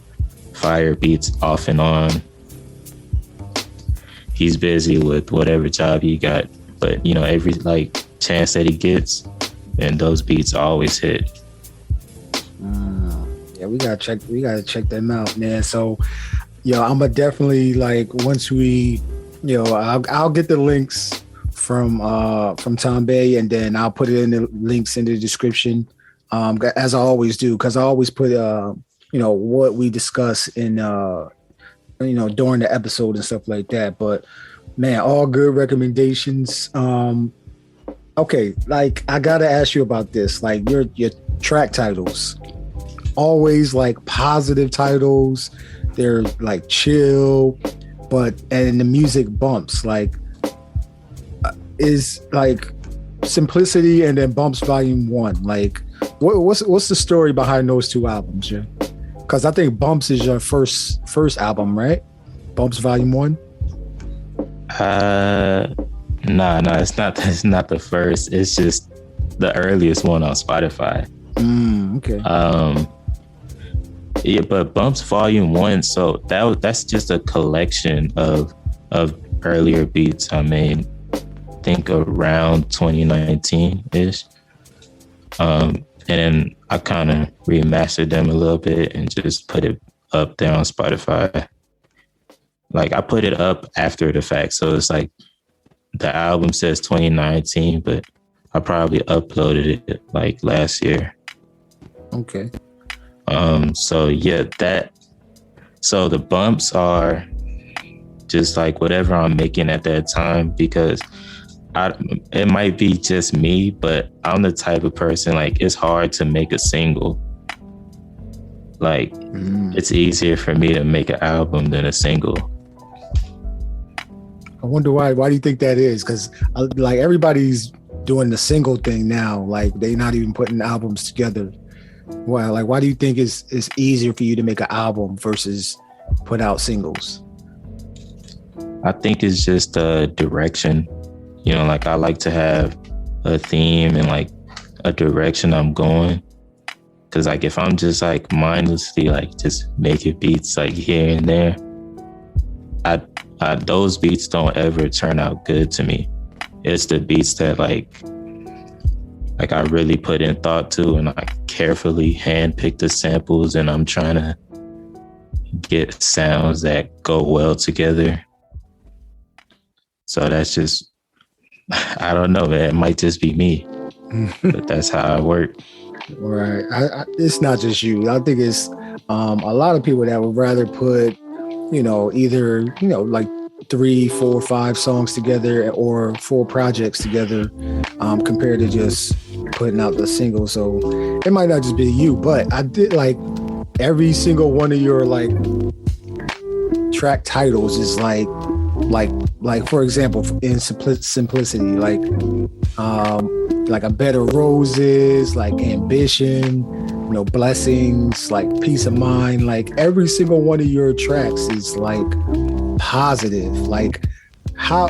fire beats off and on. He's busy with whatever job he got, but you know, every like chance that he gets, and those beats always hit. Yeah, we gotta check them out, man. So, I'm gonna definitely like once we, I'll get the links from Tawnbei, and then I'll put it in the links in the description, as I always do, because I always put what we discuss in during the episode and stuff like that. But man, all good recommendations. Okay, like I gotta ask you about this. Like your track titles, always like positive titles. They're like chill, and the music bumps. Like is like Simplicity and then Bumps Volume 1. Like what's the story behind those two albums, yeah? Because I think Bumps is your first album, right? Bumps Volume 1? No, it's not. It's not the first. It's just the earliest one on Spotify. Okay. Yeah, but Bumps Volume 1. So that's just a collection of earlier beats I made. I think around 2019 ish. And then I kind of remastered them a little bit and just put it up there on Spotify. Like I put it up after the fact, so it's like the album says 2019, but I probably uploaded it like last year. Okay. So yeah, so the bumps are just like whatever I'm making at that time, because it might be just me, but I'm the type of person, like it's hard to make a single. Like it's easier for me to make an album than a single. I wonder why. Why do you think that is? Because like everybody's doing the single thing now. Like they're not even putting albums together. Why? Like why do you think it's easier for you to make an album versus put out singles? I think it's just a direction. Like I like to have a theme and like a direction I'm going. Cause like if I'm just like mindlessly like just making beats like here and there, those beats don't ever turn out good to me. It's the beats that like I really put in thought to, and I carefully handpick the samples, and I'm trying to get sounds that go well together. So that's just, I don't know, man. It might just be me, but that's how I work. Right. It's not just you. I think it's a lot of people that would rather put, either, like 3, 4, 5 songs together or 4 projects together, compared to just putting out the single. So it might not just be you, but I did like every single one of your like track titles is like for example, in Simplicity, like a Bed of Roses, like Ambition, Blessings, like Peace of Mind. Like every single one of your tracks is like positive. Like how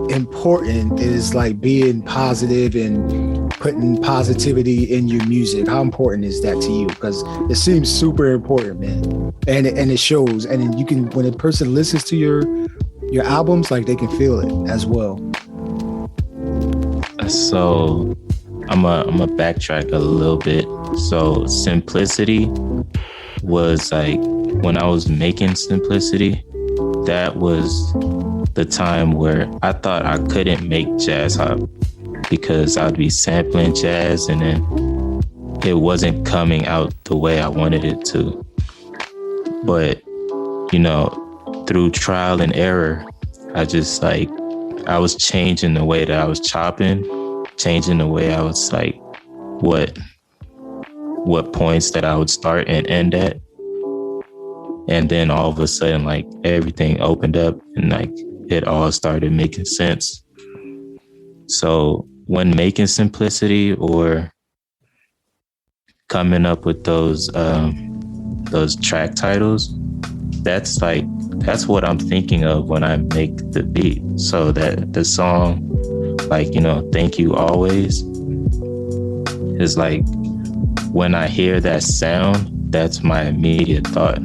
important is like being positive and putting positivity in your music? How important is that to you? Because it seems super important, man, and it shows. And then you can, when a person listens to your albums, like they can feel it as well. So I'm a backtrack a little bit. So Simplicity was like, when I was making Simplicity, that was the time where I thought I couldn't make jazz hop because I'd be sampling jazz and then it wasn't coming out the way I wanted it to. But, through trial and error, I just like, I was changing the way that I was chopping, changing the way I was like, what points that I would start and end at. And then all of a sudden, like everything opened up and like it all started making sense. So when making Simplicity, or coming up with those track titles, that's what I'm thinking of when I make the beat. So that the song, like, you know, Thank You Always, is like, when I hear that sound, that's my immediate thought.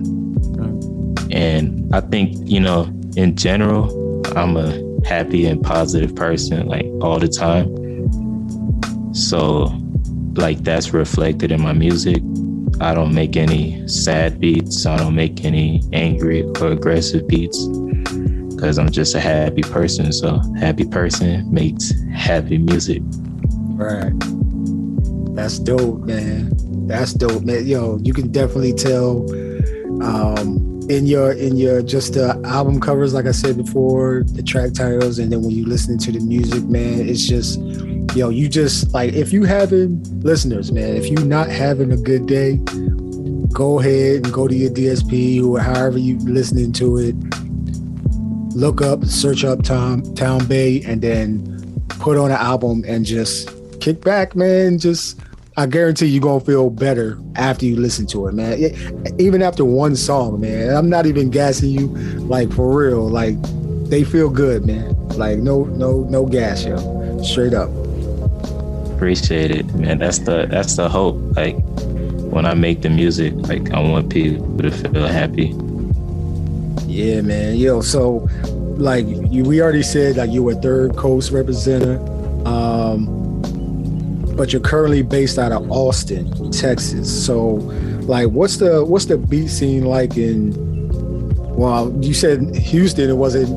And I think, you know, in general, I'm a happy and positive person, like, all the time. So, like, that's reflected in my music. I don't make any sad beats. I don't make any angry or aggressive beats, because I'm just a happy person. So happy person makes happy music. Right. That's dope, man. That's dope, man. Yo, you can definitely tell in your just the album covers, like I said before, the track titles, and then when you listen to the music, man, it's just, yo, you just, like, if you having, listeners, man, if you're not having a good day, go ahead and go to your DSP or however you listening to it, search up Tawnbei, and then put on an album and just kick back, man. Just, I guarantee you're going to feel better after you listen to it, man. Even after one song, man. I'm not even gassing you, like, for real. Like, they feel good, man. Like, no gas, yo. Straight up. Appreciate it, man. That's the hope. Like, when I make the music, like, I want people to feel happy. Yeah, man. Yo, so, like, we already said, like, you were Third Coast representative, but you're currently based out of Austin, Texas. So, like, what's the beat scene like in? Well, you said Houston, it wasn't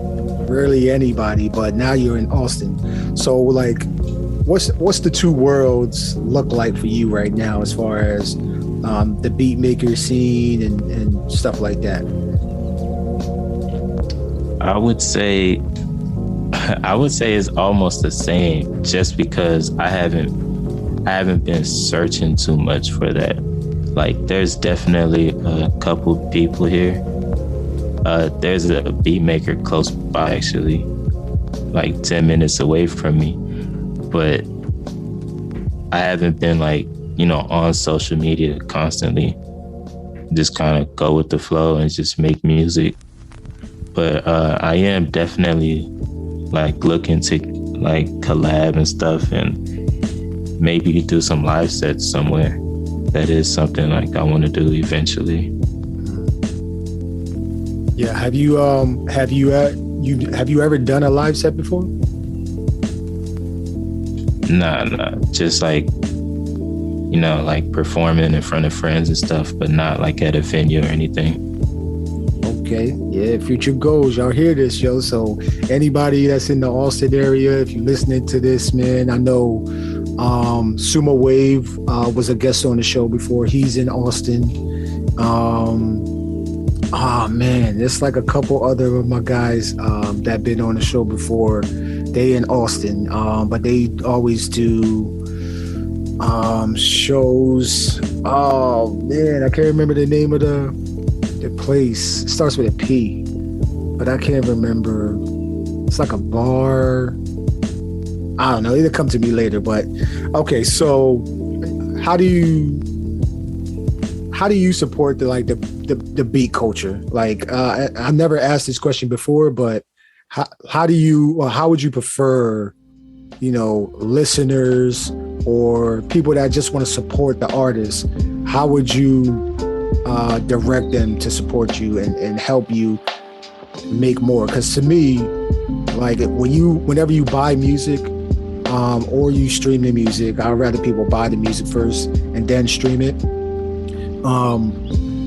really anybody, but now you're in Austin. So, like, what's the two worlds look like for you right now, as far as the beat maker scene and stuff like that? I would say it's almost the same, just because I haven't been searching too much for that. Like, there's definitely a couple people here. There's a beat maker close by, actually, like 10 minutes away from me. But I haven't been, like, you know, on social media constantly. Just kind of go with the flow and just make music. But I am definitely, like, looking to, like, collab and stuff, and maybe do some live sets somewhere. That is something, like, I want to do eventually. Yeah. Have you ever done a live set before? Nah. Just, like, you know, like, performing in front of friends and stuff, but not, like, at a venue or anything. Okay. Yeah, future goals. Y'all hear this, yo. So anybody that's in the Austin area, if you're listening to this, man, I know Sumo Wave was a guest on the show before. He's in Austin. Man, there's like a couple other of my guys that been on the show before. They in Austin, but they always do shows. Oh man, I can't remember the name of the place. It starts with a P, but I can't remember. It's like a bar. I don't know. It'll come to me later. But okay, so how do you support the beat culture? Like, I've never asked this question before, but how would you prefer, you know, listeners or people that just want to support the artist? How would you direct them to support you and help you make more? Because to me, like, whenever you buy music or you stream the music, I'd rather people buy the music first and then stream it.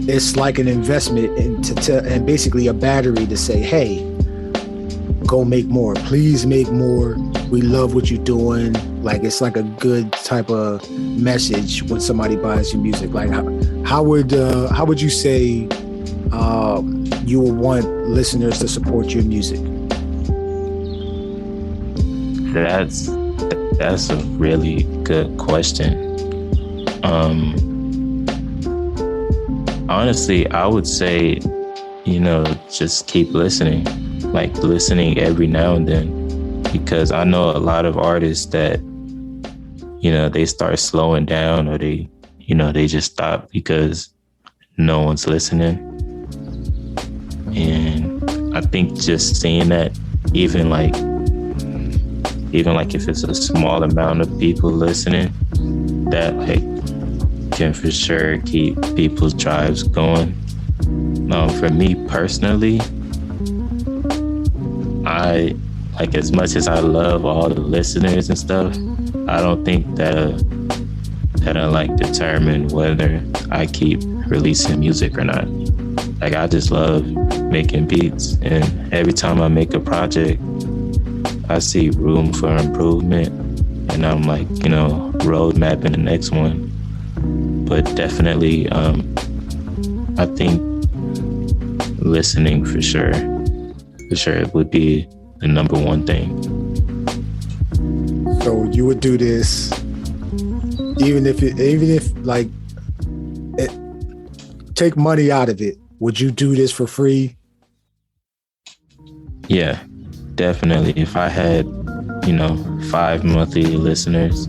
It's like an investment and basically a battery to say, hey, go make more. Please make more. We love what you're doing. Like, it's like a good type of message when somebody buys your music. Like, how would you say you would want listeners to support your music? That's a really good question. Honestly, I would say, you know, just keep listening, like listening every now and then, because I know a lot of artists that, you know, they start slowing down, or they, they just stop because no one's listening. And I think just seeing that, even like if it's a small amount of people listening, that like can for sure keep people's drives going. For me personally, I like, as much as I love all the listeners and stuff, I don't think that'll like determine whether I keep releasing music or not. Like, I just love making beats, and every time I make a project, I see room for improvement, and I'm like, road mapping the next one. But definitely, I think listening for sure it would be the number one thing. So you would do this even if like take money out of it. Would you do this for free? Yeah, definitely. If I had 5 monthly listeners,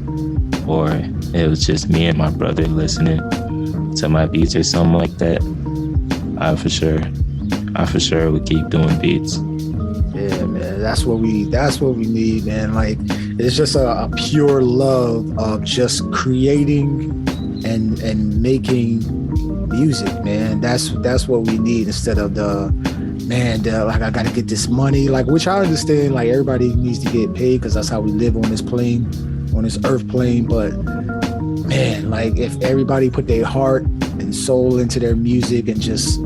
or it was just me and my brother listening to my beats or something like that, I for sure would keep doing beats. Yeah, man, that's what we need, man. Like, it's just a pure love of just creating and making music, man. That's what we need, instead of like, I gotta get this money, like, which I understand, like, everybody needs to get paid because that's how we live on this plane, on this earth plane. But man, like, if everybody put their heart and soul into their music and just,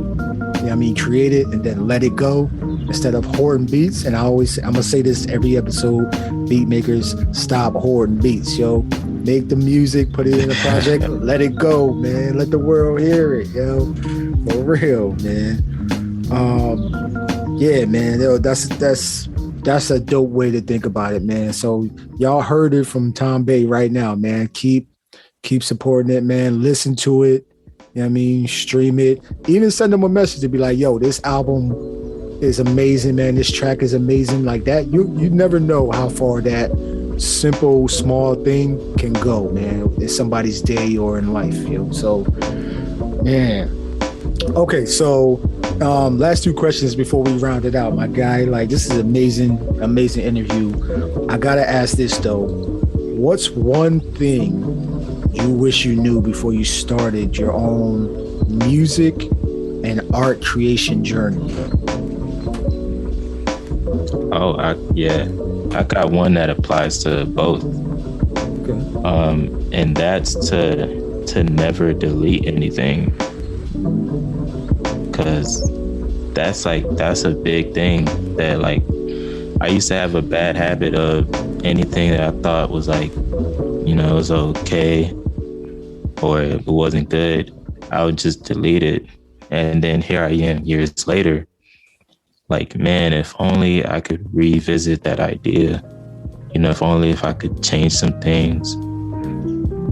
create it and then let it go, instead of hoarding beats. And I'm gonna say this every episode: beat makers, stop hoarding beats, yo. Make the music, put it in a project, let it go, man. Let the world hear it, yo. For real, man. Yeah, man. Yo, that's a dope way to think about it, man. So y'all heard it from Tawnbei right now, man. Keep supporting it, man. Listen to it. Stream it. Even send them a message to be like, yo, this album is amazing, man. This track is amazing. Like that, you never know how far that simple, small thing can go, man, in somebody's day or in life, yo. So, man. Okay, so last 2 questions before we round it out, my guy. Like, this is amazing interview. I gotta ask this though. What's one thing you wish you knew before you started your own music and art creation journey? Oh, I got one that applies to both. Okay. And that's to never delete anything, because that's a big thing that, like, I used to have a bad habit of anything that I thought was like, it was okay or it wasn't good, I would just delete it. And then here I am years later, like, man, if only I could revisit that idea, if only if I could change some things,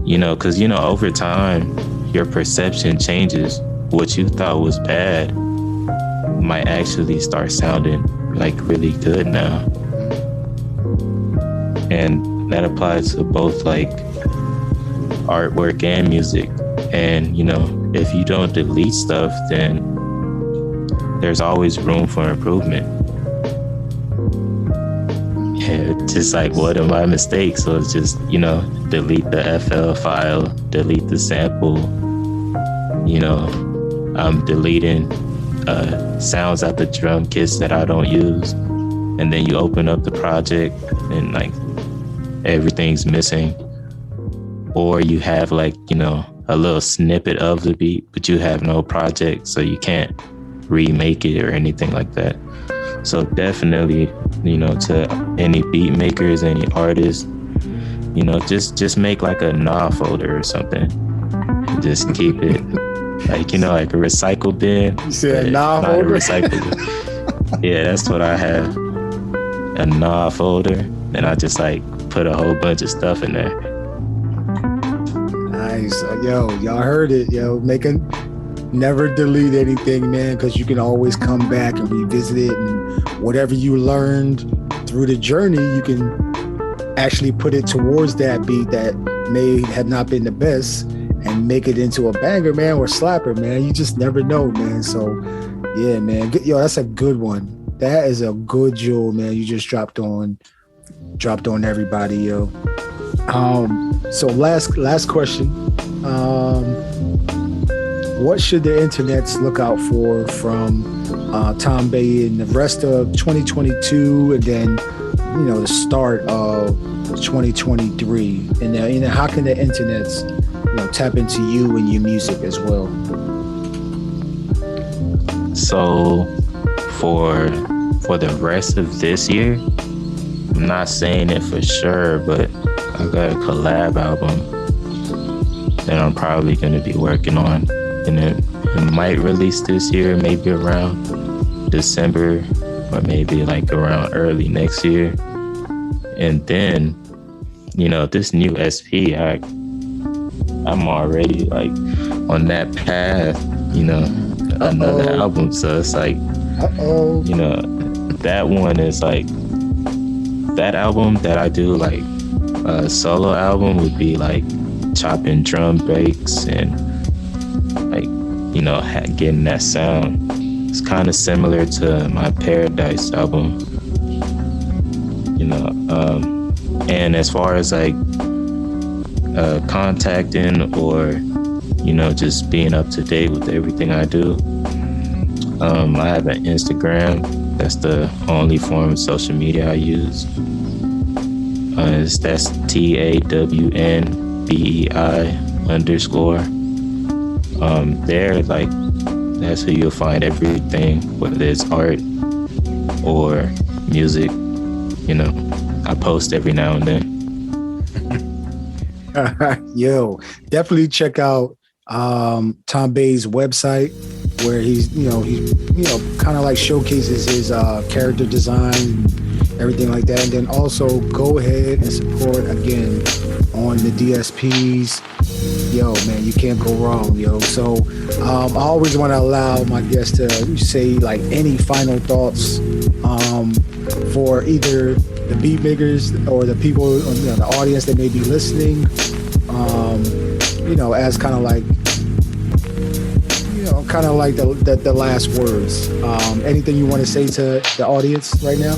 because, over time, your perception changes. What you thought was bad might actually start sounding like really good now. And that applies to both, like, artwork and music. And, if you don't delete stuff, then there's always room for improvement. Yeah, just like, what are my mistakes? So it's just, delete the FL file, delete the sample. I'm deleting sounds out the drum kits that I don't use. And then you open up the project and, like, everything's missing. Or you have, like, a little snippet of the beat, but you have no project, so you can't remake it or anything like that. So definitely, to any beat makers, any artists, just make like a NAW folder or something. And just keep it like, like a recycle bin. You said a NAW folder? Not a recycle bin. Yeah, that's what I have. A NAW folder. And I just, like, put a whole bunch of stuff in there. Nice. Yo, y'all heard it, yo. Never delete anything, man, because you can always come back and revisit it, and whatever you learned through the journey, you can actually put it towards that beat that may have not been the best, and make it into a banger, man, or slapper, man. You just never know, man. So yeah, man. Yo, that's a good one. That is a good jewel, man. You just dropped on everybody, yo. So last question. What should the internets look out for from Tawnbei in the rest of 2022, and then the start of 2023? And how can the internets tap into you and your music as well? So for the rest of this year, I'm not saying it for sure, but I got a collab album that I'm probably going to be working on, and it might release this year, maybe around December, or maybe like around early next year. And then this new SP, I'm already like on that path, another album. So it's like, that one is like, that album that I do, like a solo album, would be like chopping drum breaks and like, getting that sound. It's kind of similar to my Paradise album, and as far as like contacting or just being up to date with everything I do, I have an Instagram. That's the only form of social media I use. That's TAWNBEI_. There, like, that's where you'll find everything, whether it's art or music. I post every now and then. Yo, definitely check out Tawnbei's website, where he's kind of like showcases his character design, everything like that. And then also go ahead and support again on the DSPs. Yo, man, you can't go wrong, yo. So I always want to allow my guests to say like any final thoughts for either the beat makers or the people, the audience that may be listening, as kind of like the last words. Anything you want to say to the audience right now?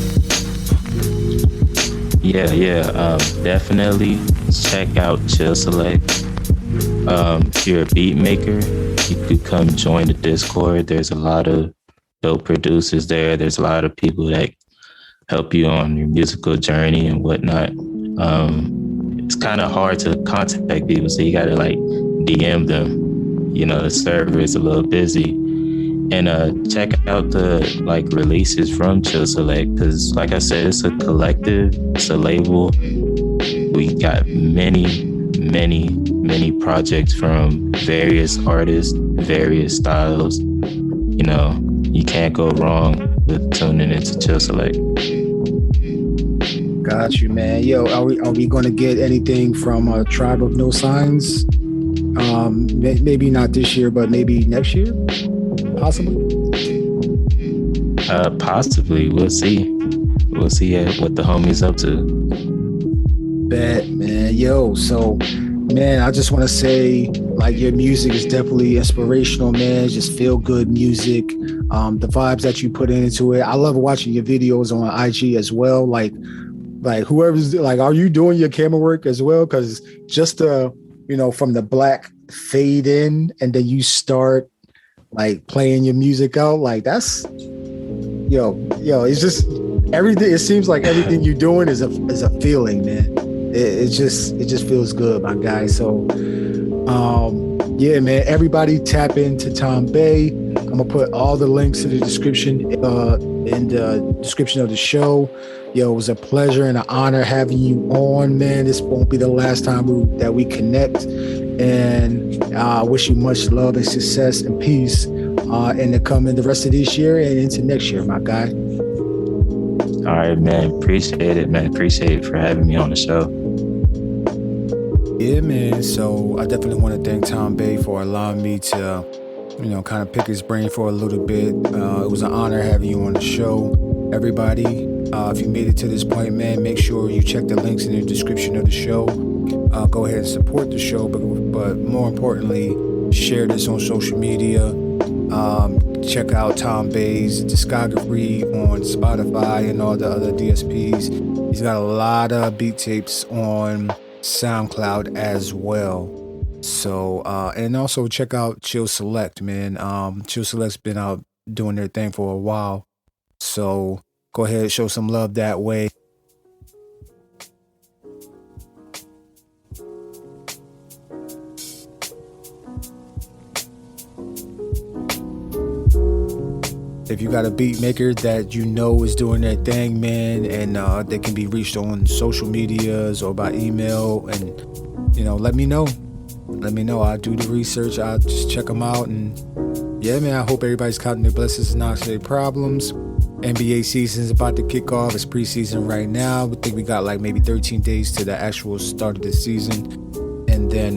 Yeah. Definitely check out Chill Select. If you're a beat maker, you could come join the Discord. There's a lot of dope producers there. There's a lot of people that help you on your musical journey and whatnot. It's kind of hard to contact people, so you gotta like DM them. The server is a little busy. And check out the like releases from Chill Select, because like I said, it's a collective, it's a label. We got many projects from various artists, various styles. You can't go wrong with tuning into Chill Select. Got you, man. Yo, are we going to get anything from Tribe of No Signs? Maybe not this year, but maybe next year, possibly. Possibly. We'll see. We'll see what the homie's up to. Bet, man. Yo, so, man, I just want to say, like, your music is definitely inspirational, man. It's just feel good music. The vibes that you put into it. I love watching your videos on IG as well. Like whoever's like, are you doing your camera work as well? Because just from the black fade in and then you start like playing your music out, like that's it's just everything. It seems like everything you're doing is a feeling, man. It just feels good, my guy. So yeah, man, everybody tap into Tawnbei. I'm gonna put all the links to the description in the description of the show. Yo, it was a pleasure and an honor having you on, man. This won't be the last time that we connect. And I wish you much love and success and peace in the rest of this year and into next year, my guy. All right, man. Appreciate it, man. Appreciate it for having me on the show. Yeah, man. So I definitely want to thank Tawnbei for allowing me to, kind of pick his brain for a little bit. It was an honor having you on the show. Everybody, if you made it to this point, man, make sure you check the links in the description of the show. go ahead and support the show, but more importantly, share this on social media. Check out Tawnbei's discography on Spotify and all the other DSPs. He's got a lot of beat tapes on SoundCloud as well. So, and also check out Chill Select, man. Chill Select's been out doing their thing for a while. So go ahead and show some love that way. If you got a beat maker that you know is doing their thing, man, and they can be reached on social medias or by email, and let me know. I'll do the research. I'll just check them out, and yeah, man, I hope everybody's counting their blessings and not their problems. NBA season is about to kick off. It's preseason right now. We think we got like maybe 13 days to the actual start of the season, and then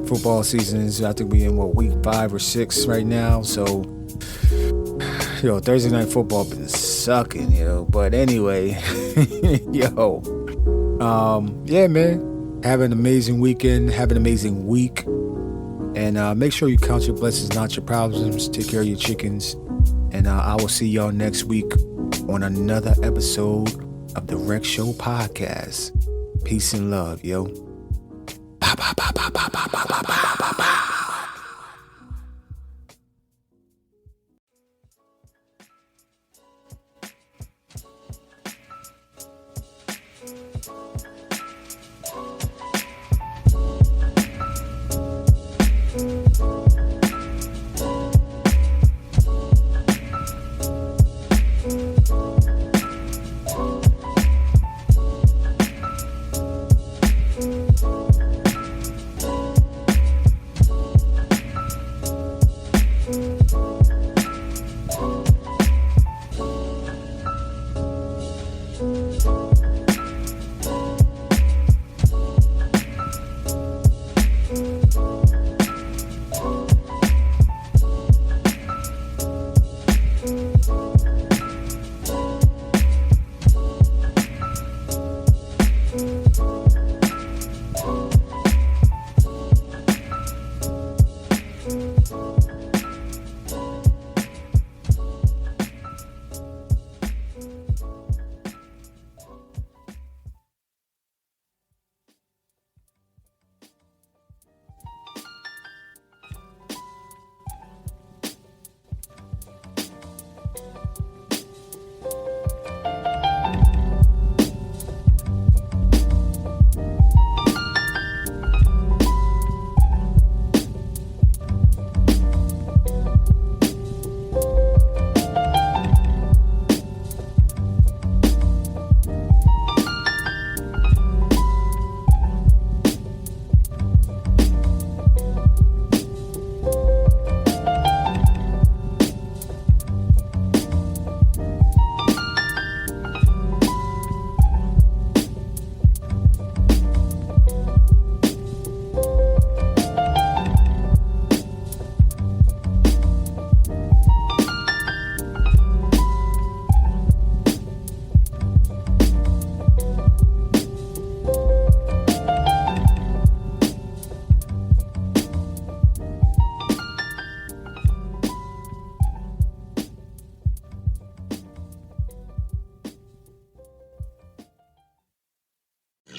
football season is, I think we in week 5 or 6 right now. So Thursday night football been sucking, but anyway, yeah, man, have an amazing weekend, have an amazing week, and make sure you count your blessings, not your problems. Take care of your chickens, and I will see y'all next week on another episode of the Rec Show Podcast. Peace and love, yo. Ba, ba, ba, ba, ba, ba, ba, ba, ba, ba.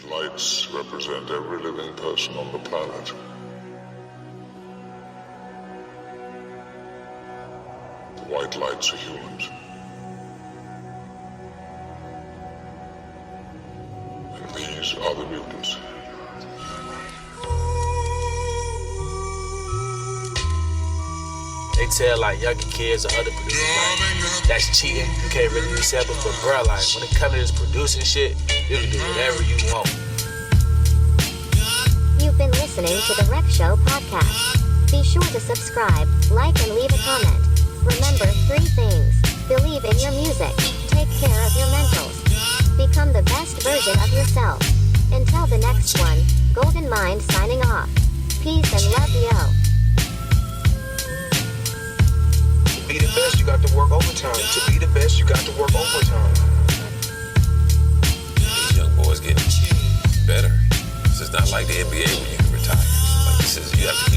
Lights represent every living person on the planet. The white lights are humans. And these are the mutants. They tell like younger kids or other producers like that's cheating. You can't really be separate, but bro, like when it comes to this producing shit, you can do whatever you want. You've been listening to the Rec Show Podcast. Be sure to subscribe, like, and leave a comment. Remember 3 things. Believe in your music. Take care of your mentals. Become the best version of yourself. Until the next one, Gldnmnd signing off. Peace and love, yo. To be the best, you got to work overtime. To be the best, you got to work overtime. These young boys getting better. NBA when you can retire. Like, this is, you have to keep